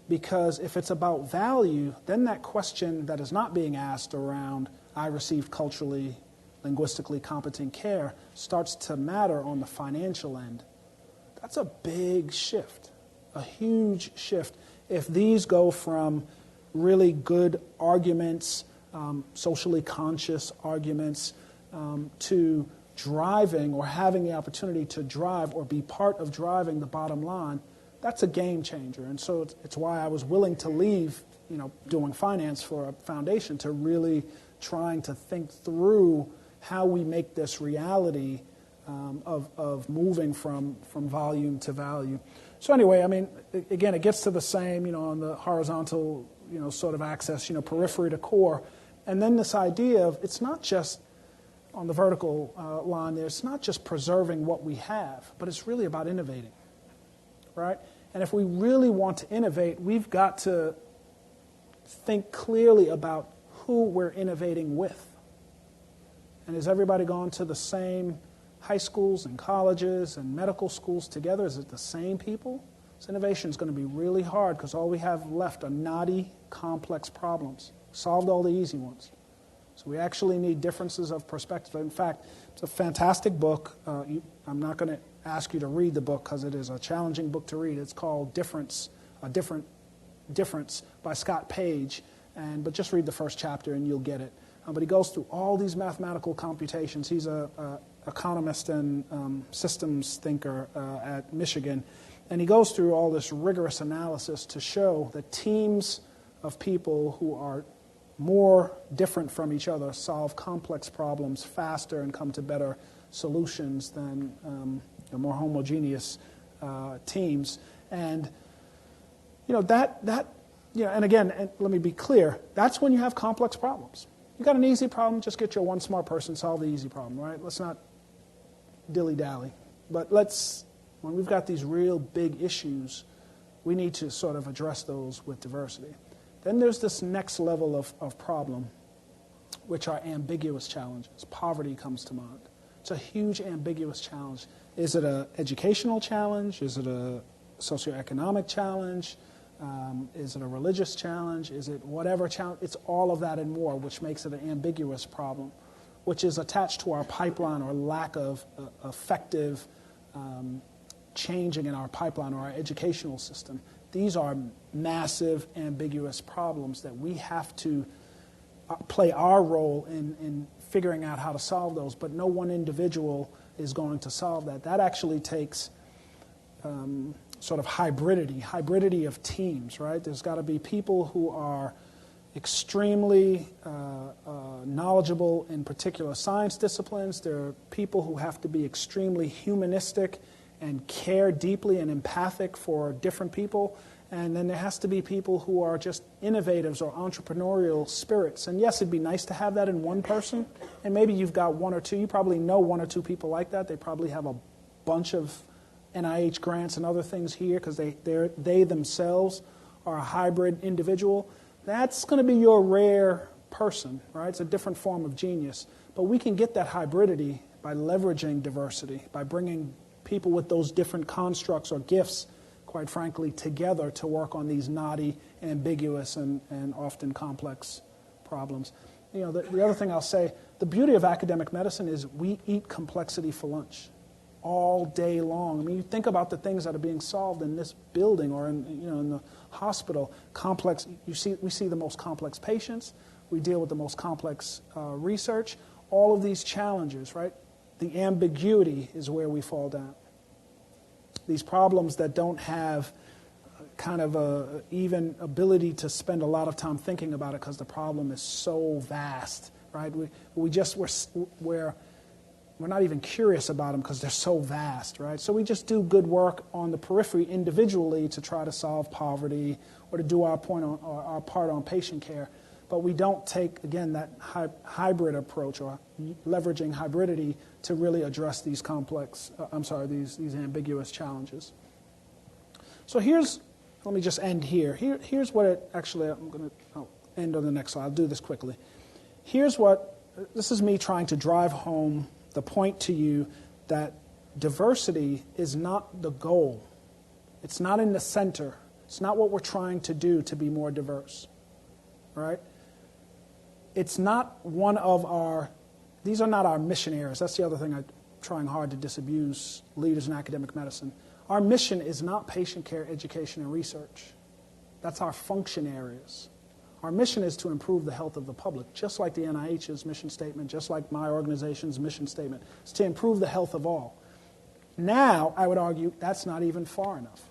S2: Because if it's about value, then that question that is not being asked around, I received culturally, linguistically competent care, starts to matter on the financial end. That's a big shift, a huge shift. If these go from really good arguments, socially conscious arguments, to driving or having the opportunity to drive or be part of driving the bottom line, that's a game changer. And so it's why I was willing to leave, doing finance for a foundation, to really trying to think through how we make this reality of moving from volume to value. So anyway, I mean, again, it gets to the same, on the horizontal, sort of axis, periphery to core. And then this idea of it's not just on the vertical line there, it's not just preserving what we have, but it's really about innovating, right? And if we really want to innovate, we've got to think clearly about who we're innovating with. And has everybody gone to the same high schools and colleges and medical schools together? Is it the same people? So innovation is going to be really hard because all we have left are knotty, complex problems. Solved all the easy ones. So we actually need differences of perspective. In fact, it's a fantastic book. I'm not going to ask you to read the book because it is a challenging book to read. It's called Difference, A Different Difference by Scott Page. But just read the first chapter and you'll get it. But he goes through all these mathematical computations. He's an economist and systems thinker at Michigan. And he goes through all this rigorous analysis to show that teams of people who are more different from each other solve complex problems faster and come to better solutions than more homogeneous teams. And and again, and let me be clear, that's when you have complex problems. You got an easy problem, just get your one smart person, solve the easy problem, right? Let's not dilly-dally. But when we've got these real big issues, we need to sort of address those with diversity. Then there's this next level of problem, which are ambiguous challenges. Poverty comes to mind. It's a huge ambiguous challenge. Is it an educational challenge? Is it a socioeconomic challenge? Is it a religious challenge? Is it whatever challenge? It's all of that and more, which makes it an ambiguous problem, which is attached to our pipeline or lack of effective changing in our pipeline or our educational system. These are massive, ambiguous problems that we have to play our role in figuring out how to solve those, but no one individual is going to solve that. That actually takes sort of hybridity of teams, right? There's got to be people who are extremely knowledgeable in particular science disciplines. There are people who have to be extremely humanistic and care deeply and empathic for different people. And then there has to be people who are just innovatives or entrepreneurial spirits. And yes, it'd be nice to have that in one person. And maybe you've got one or two. You probably know one or two people like that. They probably have a bunch of NIH grants and other things here because they themselves are a hybrid individual. That's going to be your rare person, right? It's a different form of genius. But we can get that hybridity by leveraging diversity, by bringing people with those different constructs or gifts, quite frankly, together to work on these knotty, ambiguous, and often complex problems. The other thing I'll say, the beauty of academic medicine is we eat complexity for lunch all day long. I mean, you think about the things that are being solved in this building or in the hospital. Complex. We see the most complex patients. We deal with the most complex research. All of these challenges, right? The ambiguity is where we fall down. These problems that don't have kind of a even ability to spend a lot of time thinking about it because the problem is so vast, right? We're not even curious about them because they're so vast, right? So we just do good work on the periphery individually to try to solve poverty or to do our part on patient care. But we don't take, again, that hybrid approach or leveraging hybridity to really address these these ambiguous challenges. So let me just end here. Here's what I'll end on the next slide. I'll do this quickly. This is me trying to drive home the point to you that diversity is not the goal. It's not in the center. It's not what we're trying to do to be more diverse, right? It's not these are not our mission areas. That's the other thing I'm trying hard to disabuse leaders in academic medicine. Our mission is not patient care, education, and research. That's our function areas. Our mission is to improve the health of the public, just like the NIH's mission statement, just like my organization's mission statement. It's to improve the health of all. Now, I would argue that's not even far enough,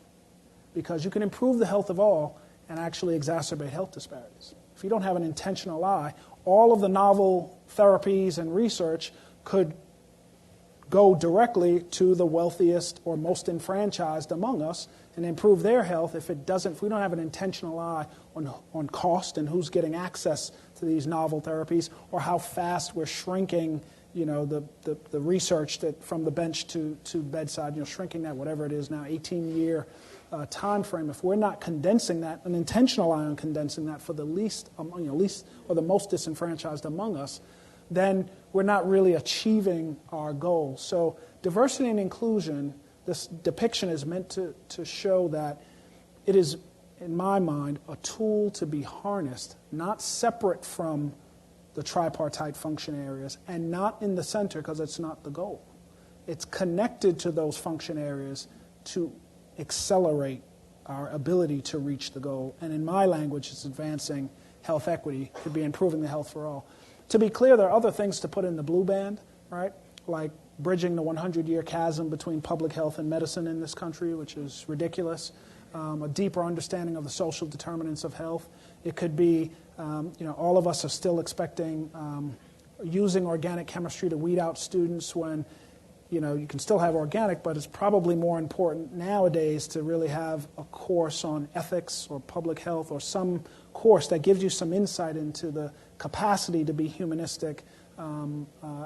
S2: because you can improve the health of all and actually exacerbate health disparities. If you don't have an intentional eye, all of the novel therapies and research could go directly to the wealthiest or most enfranchised among us and improve their health if we don't have an intentional eye on cost and who's getting access to these novel therapies, or how fast we're shrinking, the research that from the bench to bedside, shrinking that, whatever it is now, 18-year time frame. If we're not condensing that, an intentional eye on condensing that for the least or the most disenfranchised among us, then we're not really achieving our goal. So diversity and inclusion, this depiction is meant to show that it is, in my mind, a tool to be harnessed, not separate from the tripartite function areas and not in the center because it's not the goal. It's connected to those function areas to accelerate our ability to reach the goal. And in my language, it's advancing health equity, could be improving the health for all. To be clear, there are other things to put in the blue band, right? Like bridging the 100-year chasm between public health and medicine in this country, which is ridiculous. A deeper understanding of the social determinants of health. It could be, all of us are still expecting using organic chemistry to weed out students when you can still have organic, but it's probably more important nowadays to really have a course on ethics or public health or some course that gives you some insight into the capacity to be humanistic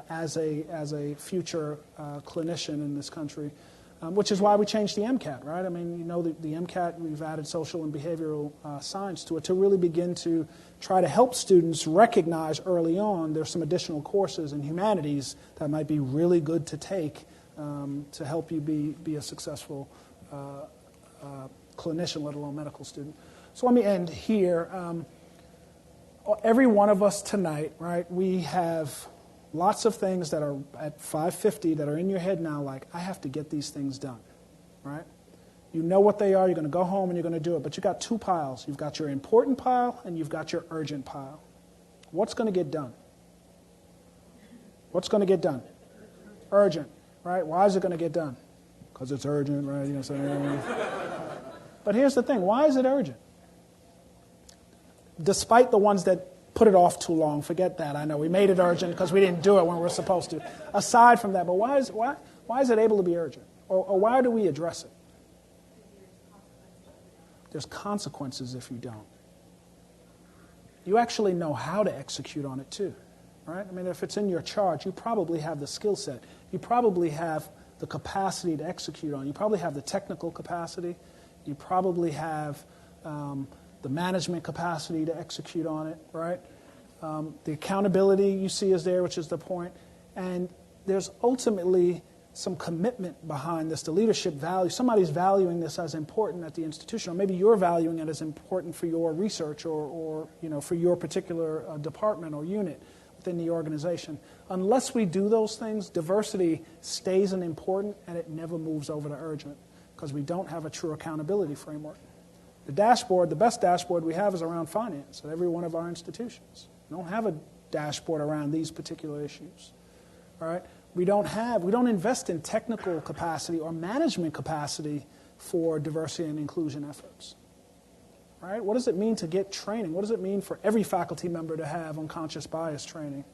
S2: as a future clinician in this country, which is why we changed the MCAT, right? I mean, the MCAT, we've added social and behavioral science to it to really begin to try to help students recognize early on there's some additional courses in humanities that might be really good to take to help you be a successful clinician, let alone medical student. So let me end here. Every one of us tonight, right, we have lots of things that are at 5:50 that are in your head now, like, I have to get these things done, right? You know what they are, you're going to go home and you're going to do it, but you've got two piles. You've got your important pile and you've got your urgent pile. What's going to get done? What's going to get done? Urgent, right? Why is it going to get done? Because it's urgent, right? But here's the thing, why is it urgent? Despite the ones that put it off too long, forget that. I know we made it urgent because we didn't do it when we were supposed to. Aside from that, but why is it able to be urgent? Or why do we address it? There's consequences if you don't. You actually know how to execute on it too, right? I mean, if it's in your charge, you probably have the skill set. You probably have the capacity to execute on it. You probably have the technical capacity. You probably have the management capacity to execute on it, right? The accountability you see is there, which is the point. And there's ultimately some commitment behind this, the leadership value. Somebody's valuing this as important at the institution, or maybe you're valuing it as important for your research or for your particular department or unit within the organization. Unless we do those things, diversity stays an important and it never moves over to urgent because we don't have a true accountability framework. The dashboard, the best dashboard we have is around finance at every one of our institutions. We don't have a dashboard around these particular issues. All right? We don't invest in technical capacity or management capacity for diversity and inclusion efforts. All right? What does it mean to get training? What does it mean for every faculty member to have unconscious bias training?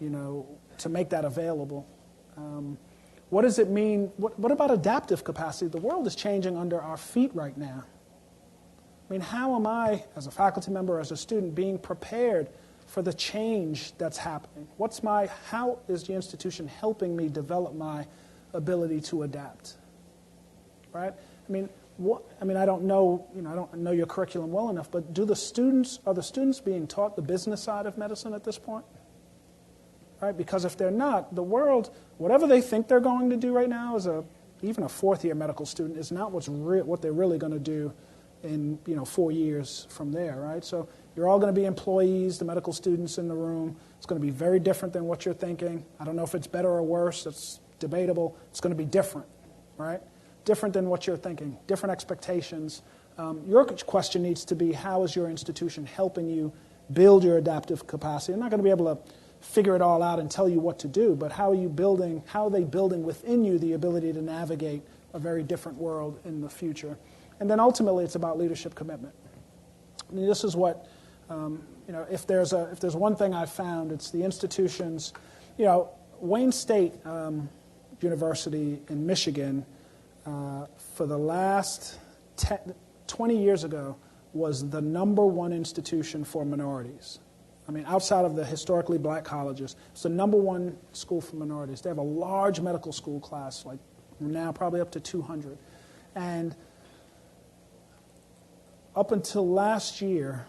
S2: To make that available. What does it mean? What about adaptive capacity? The world is changing under our feet right now. I mean, how am I, as a faculty member, as a student, being prepared for the change that's happening? How is the institution helping me develop my ability to adapt? Right? I mean, I don't know, I don't know your curriculum well enough, but are the students being taught the business side of medicine at this point? Right? Because if they're not, the world, whatever they think they're going to do right now even a fourth-year medical student is not what they're really going to do in 4 years from there, right? So you're all going to be employees, the medical students in the room. It's going to be very different than what you're thinking. I don't know if it's better or worse. It's debatable. It's going to be different, right? Different than what you're thinking, different expectations. Your question needs to be, how is your institution helping you build your adaptive capacity? I'm not going to be able to figure it all out and tell you what to do, but how are they building within you the ability to navigate a very different world in the future? And then ultimately, it's about leadership commitment. I mean, this is what, if there's one thing I've found, it's the institutions. Wayne State University in Michigan, for the last 20 years ago, was the #1 institution for minorities. I mean, outside of the historically black colleges, it's the #1 school for minorities. They have a large medical school class, like now probably up to 200. And up until last year,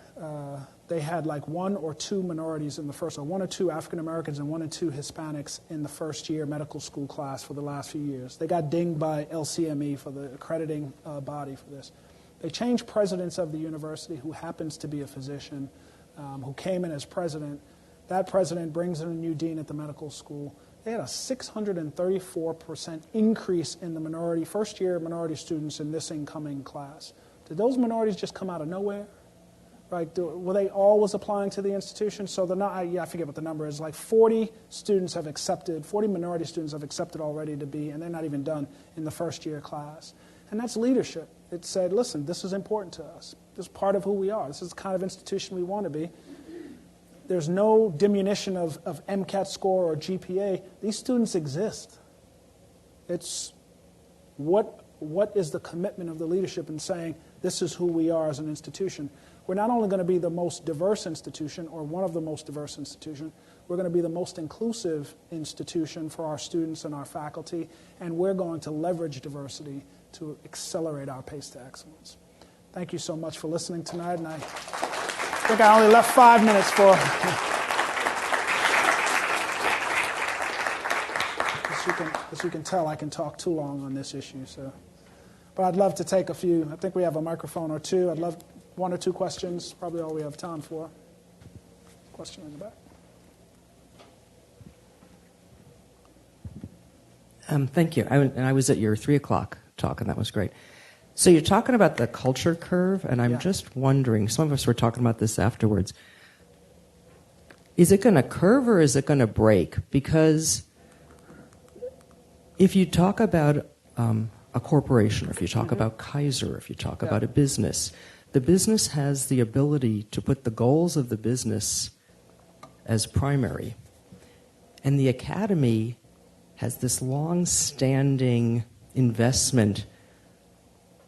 S2: they had like 1 or 2 minorities in the first, or 1 or 2 African Americans and 1 or 2 Hispanics in the first year medical school class for the last few years. They got dinged by LCME for the accrediting body for this. They changed presidents of the university, who happens to be a physician, who came in as president. That president brings in a new dean at the medical school. They had a 634% increase in the first-year minority students in this incoming class. Did those minorities just come out of nowhere? Right? Were they always applying to the institution? So I forget what the number is. Like 40 minority students have accepted already to be, and they're not even done in the first-year class. And that's leadership. It said, listen, this is important to us. This is part of who we are. This is the kind of institution we want to be. There's no diminution of MCAT score or GPA. These students exist. It's what is the commitment of the leadership in saying this is who we are as an institution. We're not only going to be the most diverse institution or one of the most diverse institutions, we're going to be the most inclusive institution for our students and our faculty, and we're going to leverage diversity to accelerate our pace to excellence. Thank you so much for listening tonight, and I think I only left 5 minutes for... As you can tell, I can talk too long on this issue. But I'd love to take a few. I think we have a microphone or two. I'd love 1 or 2 questions, probably all we have time for. Question in the back.
S3: Thank you. I was at your 3 o'clock talk, and that was great. So you're talking about the culture curve, and I'm just wondering, some of us were talking about this afterwards. Is it going to curve or is it going to break? Because if you talk about a corporation, or if you talk about Kaiser, if you talk about a business, the business has the ability to put the goals of the business as primary. And the academy has this long-standing investment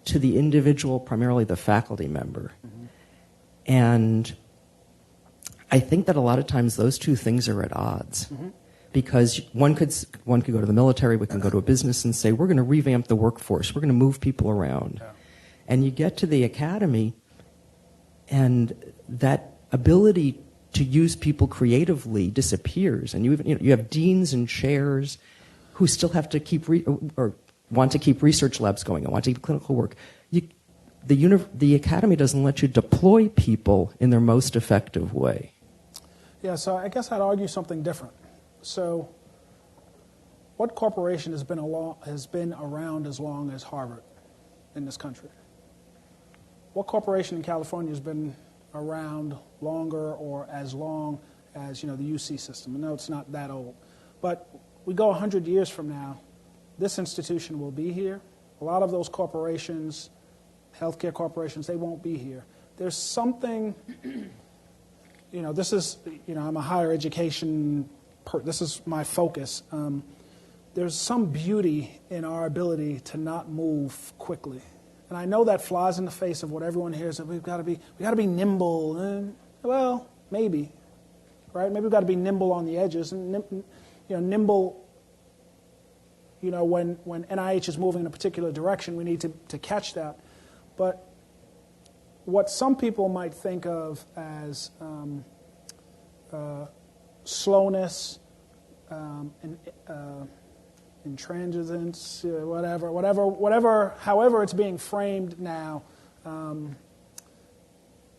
S3: to the individual, primarily the faculty member. Mm-hmm. And I think that a lot of times those two things are at odds. Mm-hmm. Because one could go to the military, we can go to a business and say, we're going to revamp the workforce, we're going to move people around. Yeah. And you get to the academy, and that ability to use people creatively disappears. And you have deans and chairs who still have to keep or want to keep research labs going and want to keep clinical work. The academy doesn't let you deploy people in their most effective way.
S2: Yeah, so I guess I'd argue something different. So what corporation has been around as long as Harvard in this country? What corporation in California has been around longer or as long as, the UC system? I know it's not that old. But we go 100 years from now, this institution will be here. A lot of those corporations, healthcare corporations, they won't be here. There's something, this is, I'm a higher education this is my focus. There's some beauty in our ability to not move quickly, and I know that flies in the face of what everyone hears. That we got to be nimble. Well, maybe, right? Maybe we've got to be nimble on the edges, and nimble. When NIH is moving in a particular direction, we need to catch that. But what some people might think of as slowness, intransigence, however it's being framed now,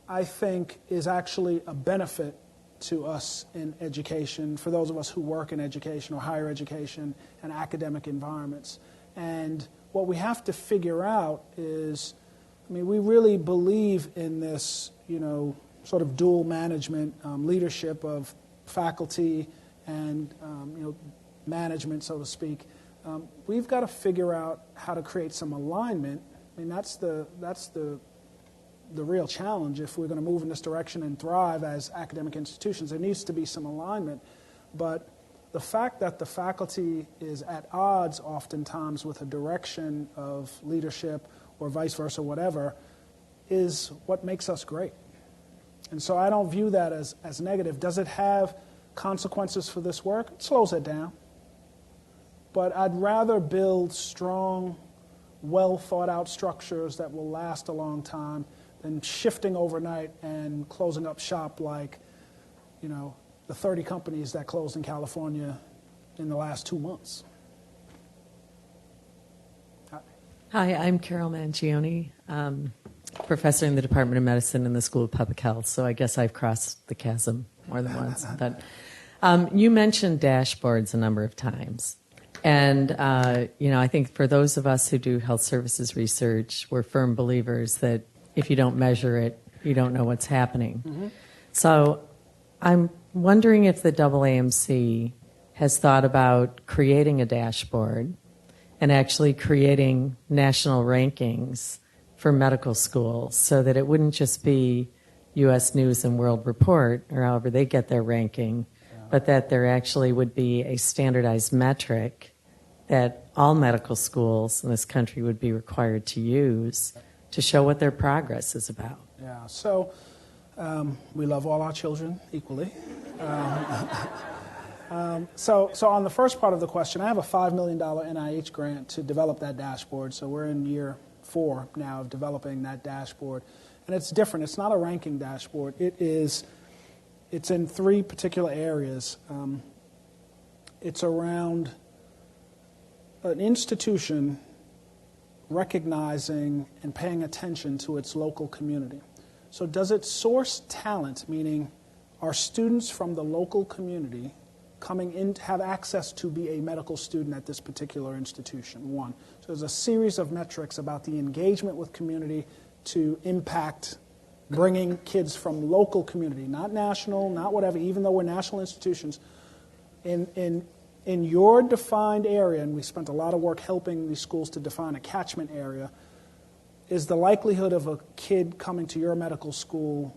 S2: I think is actually a benefit to us in education, for those of us who work in education or higher education and academic environments. And what we have to figure out is, we really believe in this, sort of dual management, leadership of faculty and management, so to speak. We've got to figure out how to create some alignment. That's the real challenge. If we're going to move in this direction and thrive as academic institutions, there needs to be some alignment. But the fact that the faculty is at odds oftentimes with a direction of leadership or vice versa, whatever, is what makes us great. And so I don't view that as negative. Does it have consequences for this work? It slows it down. But I'd rather build strong, well-thought-out structures that will last a long time than shifting overnight and closing up shop like, the 30 companies that closed in California in the last 2 months.
S4: Hi, I'm Carol Mangione, professor in the Department of Medicine in the School of Public Health, so I guess I've crossed the chasm more than once. But you mentioned dashboards a number of times. And, I think for those of us who do health services research, we're firm believers that if you don't measure it, you don't know what's happening. Mm-hmm. So I'm wondering if the AAMC has thought about creating a dashboard and actually creating national rankings for medical schools so that it wouldn't just be U.S. News and World Report or however they get their ranking, but that there actually would be a standardized metric that all medical schools in this country would be required to use to show what their progress is about?
S2: Yeah, so we love all our children equally. So on the first part of the question, I have a $5 million NIH grant to develop that dashboard. So we're in year 4 now of developing that dashboard. And it's different. It's not a ranking dashboard. It's in 3 particular areas. It's around an institution recognizing and paying attention to its local community. So does it source talent, meaning are students from the local community coming in to have access to be a medical student at this particular institution? 1. So there's a series of metrics about the engagement with community to impact bringing kids from local community, not national, not whatever, even though we're national institutions. In your defined area, and we spent a lot of work helping these schools to define a catchment area, is the likelihood of a kid coming to your medical school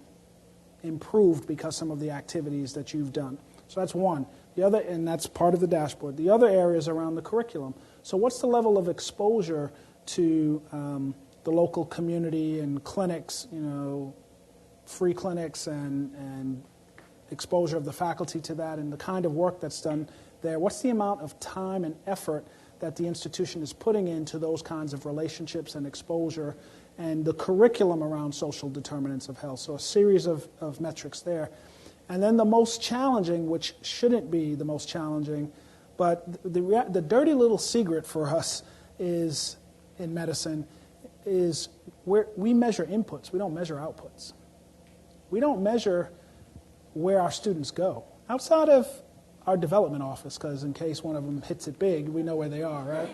S2: improved because some of the activities that you've done? So that's one. The other, and that's part of the dashboard. The other area is around the curriculum. So what's the level of exposure to the local community and clinics, free clinics and exposure of the faculty to that and the kind of work that's done there? What's the amount of time and effort that the institution is putting into those kinds of relationships and exposure and the curriculum around social determinants of health? So a series of metrics there. And then the most challenging, which shouldn't be the most challenging, but the dirty little secret for us is, in medicine, is we measure inputs. We don't measure outputs. We don't measure where our students go. Outside of our development office, because in case one of them hits it big, we know where they are, right?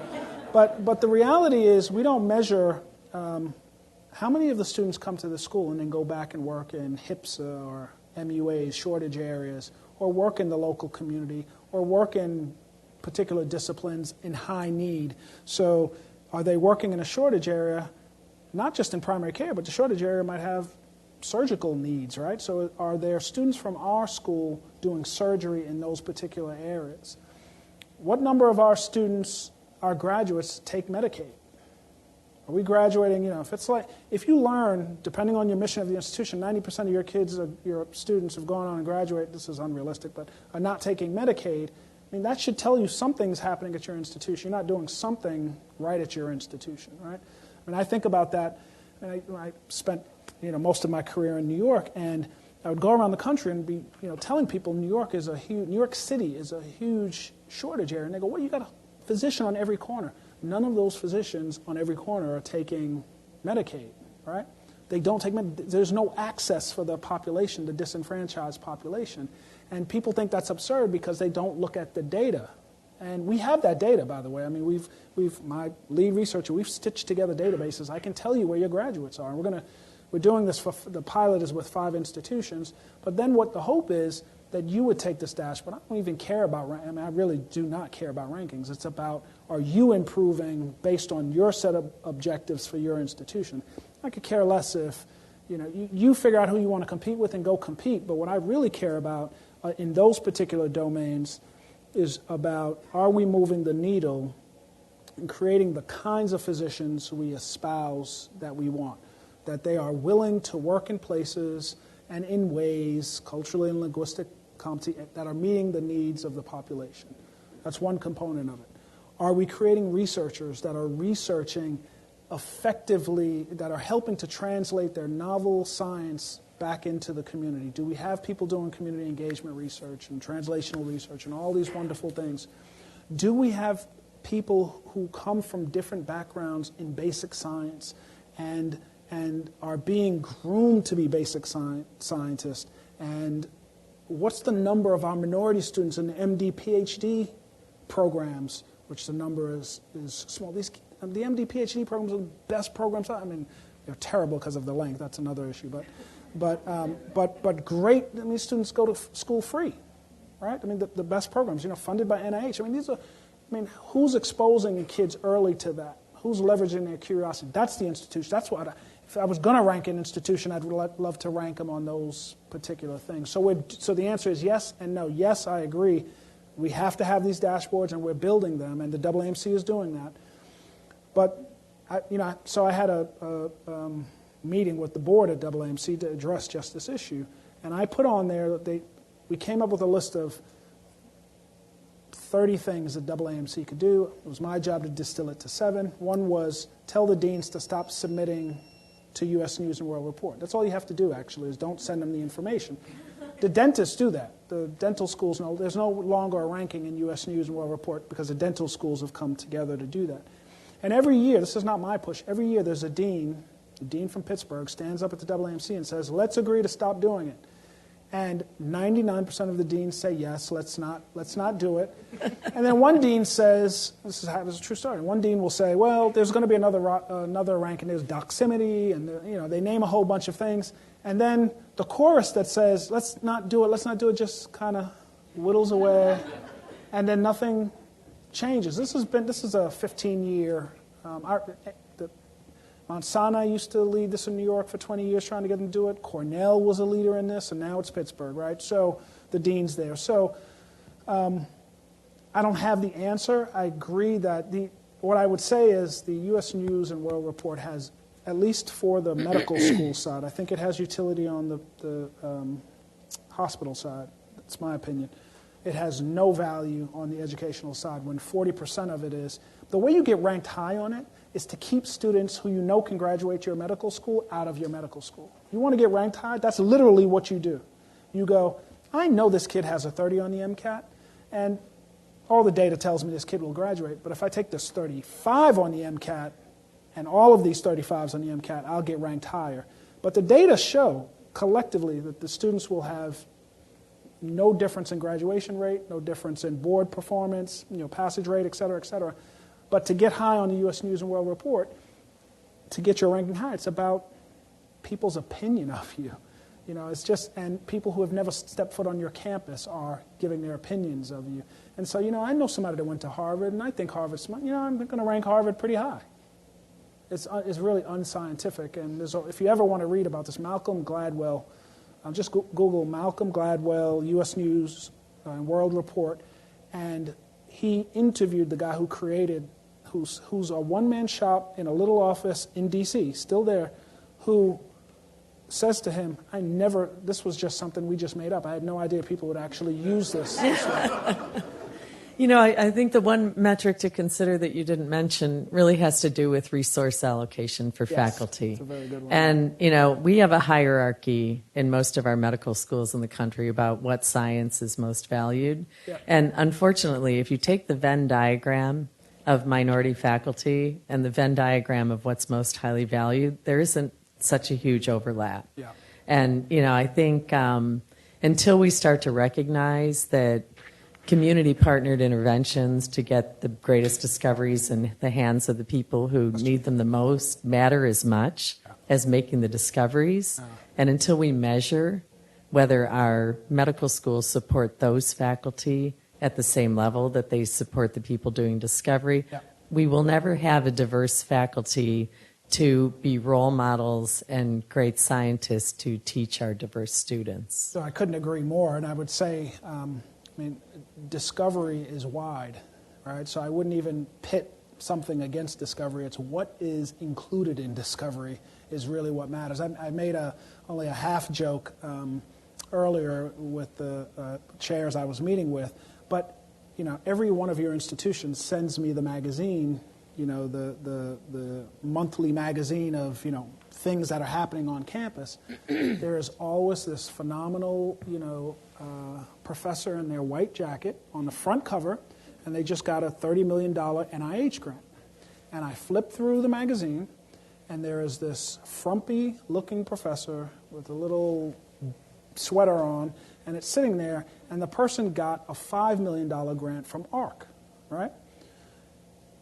S2: But the reality is we don't measure how many of the students come to the school and then go back and work in HIPSA or MUAs, shortage areas, or work in the local community, or work in particular disciplines in high need. So are they working in a shortage area, not just in primary care, but the shortage area might have surgical needs, right? So are there students from our school doing surgery in those particular areas? What number of our students, our graduates, take Medicaid? Are we graduating, if you learn, depending on your mission of the institution, 90% of your kids, your students have gone on and graduate, this is unrealistic, but are not taking Medicaid, that should tell you something's happening at your institution. You're not doing something right at your institution, right? I think about that, and I spent most of my career in New York, and I would go around the country and be telling people New York City is a huge shortage area, and they go, well, you got a physician on every corner. None of those physicians on every corner are taking Medicaid, right? They don't take Medicaid. There's no access for the population, the disenfranchised population. And people think that's absurd because they don't look at the data. And we have that data, by the way. My lead researcher, we've stitched together databases. I can tell you where your graduates are. And we're doing this the pilot is with 5 institutions. But then what the hope is that you would take this dashboard. I don't even care about, I really do not care about rankings. It's about, are you improving based on your set of objectives for your institution? I could care less if, you figure out who you want to compete with and go compete. But what I really care about in those particular domains is about, are we moving the needle and creating the kinds of physicians we espouse that we want, that they are willing to work in places and in ways, culturally and linguistic, that are meeting the needs of the population. That's one component of it. Are we creating researchers that are researching effectively, that are helping to translate their novel science back into the community? Do we have people doing community engagement research and translational research and all these wonderful things? Do we have people who come from different backgrounds in basic science and are being groomed to be basic scientists? And what's the number of our minority students in the MD, PhD programs, which the number is small. The MD, PhD programs are the best programs. They're terrible because of the length. That's another issue. But great. Students go to school free, right? The best programs, funded by NIH. Who's exposing kids early to that? Who's leveraging their curiosity? That's the institution. That's what. If I was going to rank an institution, I'd love to rank them on those particular things. So the answer is yes and no. Yes, I agree. we have to have these dashboards, and we're building them, and the AAMC is doing that. But, so I had a meeting with the board at AAMC to address just this issue, and I put on there that we came up with a list of 30 things that AAMC could do. It was my job to distill it to 7. One was tell the deans to stop submitting to U.S. News and World Report. That's all you have to do, actually, is don't send them the information. The dentists do that. The dental schools know there's no longer a ranking in U.S. News and World Report because the dental schools have come together to do that. And every year, this is not my push, every year there's a dean from Pittsburgh stands up at the AAMC and says, let's agree to stop doing it. And 99% of the deans say, yes, let's not do it. And then one dean says, this is a true story, one dean will say, well, there's going to be another ranking, there's doximity, and they name a whole bunch of things. And then the chorus that says, let's not do it, just kind of whittles away, and then nothing changes. This is a 15-year, Mount Sinai used to lead this in New York for 20 years trying to get them to do it. Cornell was a leader in this, and now it's Pittsburgh, right? So the dean's there. So I don't have the answer. I agree that what I would say is the U.S. News and World Report has, at least for the medical school side, I think it has utility on the hospital side. That's my opinion. It has no value on the educational side when 40% of it is. The way you get ranked high on it is to keep students who you know can graduate your medical school out of your medical school. You want to get ranked high? That's literally what you do. You go, I know this kid has a 30 on the MCAT, and all the data tells me this kid will graduate, but if I take this 35 on the MCAT and all of these 35s on the MCAT, I'll get ranked higher. But the data show collectively that the students will have no difference in graduation rate, no difference in board performance, passage rate, et cetera, et cetera. But to get high on the U.S. News and World Report, to get your ranking high, it's about people's opinion of you. It's just, and people who have never stepped foot on your campus are giving their opinions of you. And so, I know somebody that went to Harvard, and I think Harvard's smart. I'm going to rank Harvard pretty high. It's really unscientific. And if you ever want to read about this, Malcolm Gladwell, just Google Malcolm Gladwell, U.S. News and World Report, and he interviewed the guy who created, who's a one-man shop in a little office in D.C., still there, who says to him, this was just something we just made up. I had no idea people would actually use this.
S4: I think the one metric to consider that you didn't mention really has to do with resource allocation for faculty.
S2: That's a very good one.
S4: And, we have a hierarchy in most of our medical schools in the country about what science is most valued.
S2: Yeah.
S4: And unfortunately, if you take the Venn diagram of minority faculty and the Venn diagram of what's most highly valued, there isn't such a huge overlap.
S2: Yeah.
S4: And, I think until we start to recognize that community-partnered interventions to get the greatest discoveries in the hands of the people who need them the most matter as much as making the discoveries. And until we measure whether our medical schools support those faculty at the same level that they support the people doing discovery, we will never have a diverse faculty to be role models and great scientists to teach our diverse students.
S2: So I couldn't agree more, and I would say, discovery is wide, right? So I wouldn't even pit something against discovery. It's what is included in discovery is really what matters. I made only a half joke earlier with the chairs I was meeting with, but every one of your institutions sends me the magazine, the monthly magazine of things that are happening on campus. There is always this phenomenal professor in their white jacket on the front cover, and they just got a $30 million NIH grant. And I flip through the magazine, and there is this frumpy-looking professor with a little sweater on, and it's sitting there, and the person got a $5 million grant from ARC, right?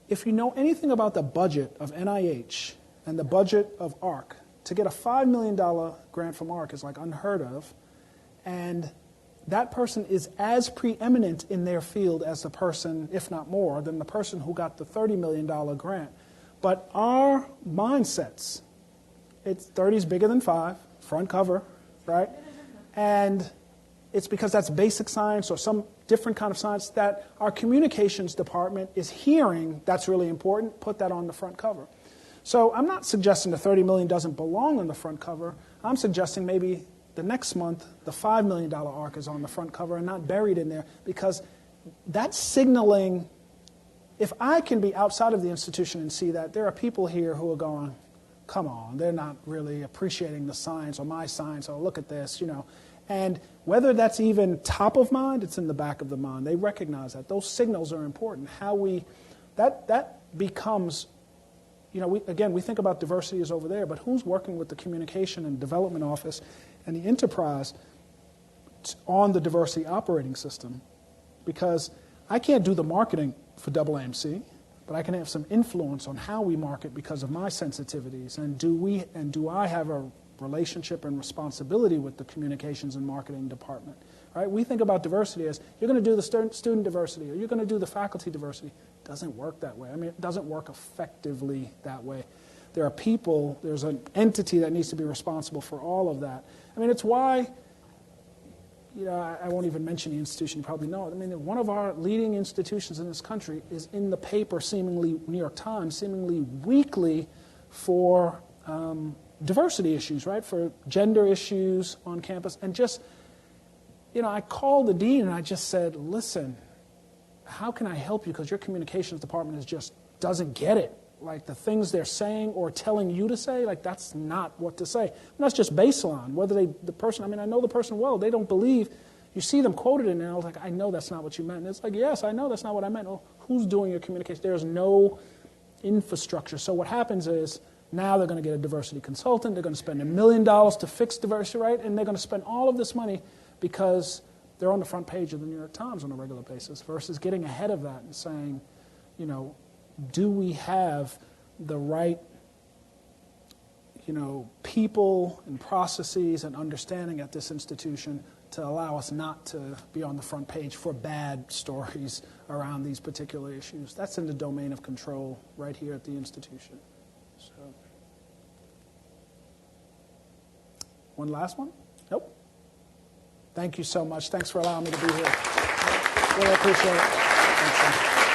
S2: If you know anything about the budget of NIH and the budget of ARC, to get a $5 million grant from ARC is like unheard of, and that person is as preeminent in their field as the person, if not more, than the person who got the $30 million grant. But our mindsets, 30 is bigger than 5, front cover, right? And it's because that's basic science or some different kind of science that our communications department is hearing that's really important, put that on the front cover. So I'm not suggesting the $30 million doesn't belong on the front cover. I'm suggesting maybe the next month the $5 million arc is on the front cover and not buried in there, because that's signaling, if I can be outside of the institution and see that, there are people here who are going, come on, they're not really appreciating the science or my science, or look at this, you know. And whether that's even top of mind, it's in the back of the mind. They recognize that. Those signals are important. That becomes, you know, we think about diversity as over there, but who's working with the communication and development office and the enterprise on the diversity operating system? Because I can't do the marketing for AAMC, but I can have some influence on how we market because of my sensitivities. And do I have a relationship and responsibility with the communications and marketing department? Right? We think about diversity as you're going to do the student diversity or you're going to do the faculty diversity. It doesn't work that way. I mean, it doesn't work effectively that way. There are people, there's an entity that needs to be responsible for all of that. I mean, it's why, you know, I won't even mention the institution, you probably know it. I mean, one of our leading institutions in this country is in the paper, seemingly, New York Times, seemingly weekly for diversity issues, right, for gender issues on campus. And just, you know, I called the dean and I just said, listen, how can I help you? Because your communications department just doesn't get it. Like the things they're saying or telling you to say, like that's not what to say. And that's just baseline. Whether the person, I mean, I know the person well, they don't believe, you see them quoted in there, I was like, I know that's not what you meant. And it's like, yes, I know that's not what I meant. Well, who's doing your communication? There's no infrastructure. So what happens is, now they're going to get a diversity consultant, they're going to spend $1 million to fix diversity, right? And they're going to spend all of this money because they're on the front page of the New York Times on a regular basis, versus getting ahead of that and saying, you know, do we have the right, you know, people and processes and understanding at this institution to allow us not to be on the front page for bad stories around these particular issues? That's in the domain of control right here at the institution. So, one last one? Nope. Thank you so much. Thanks for allowing me to be here. Really appreciate it. Thanks,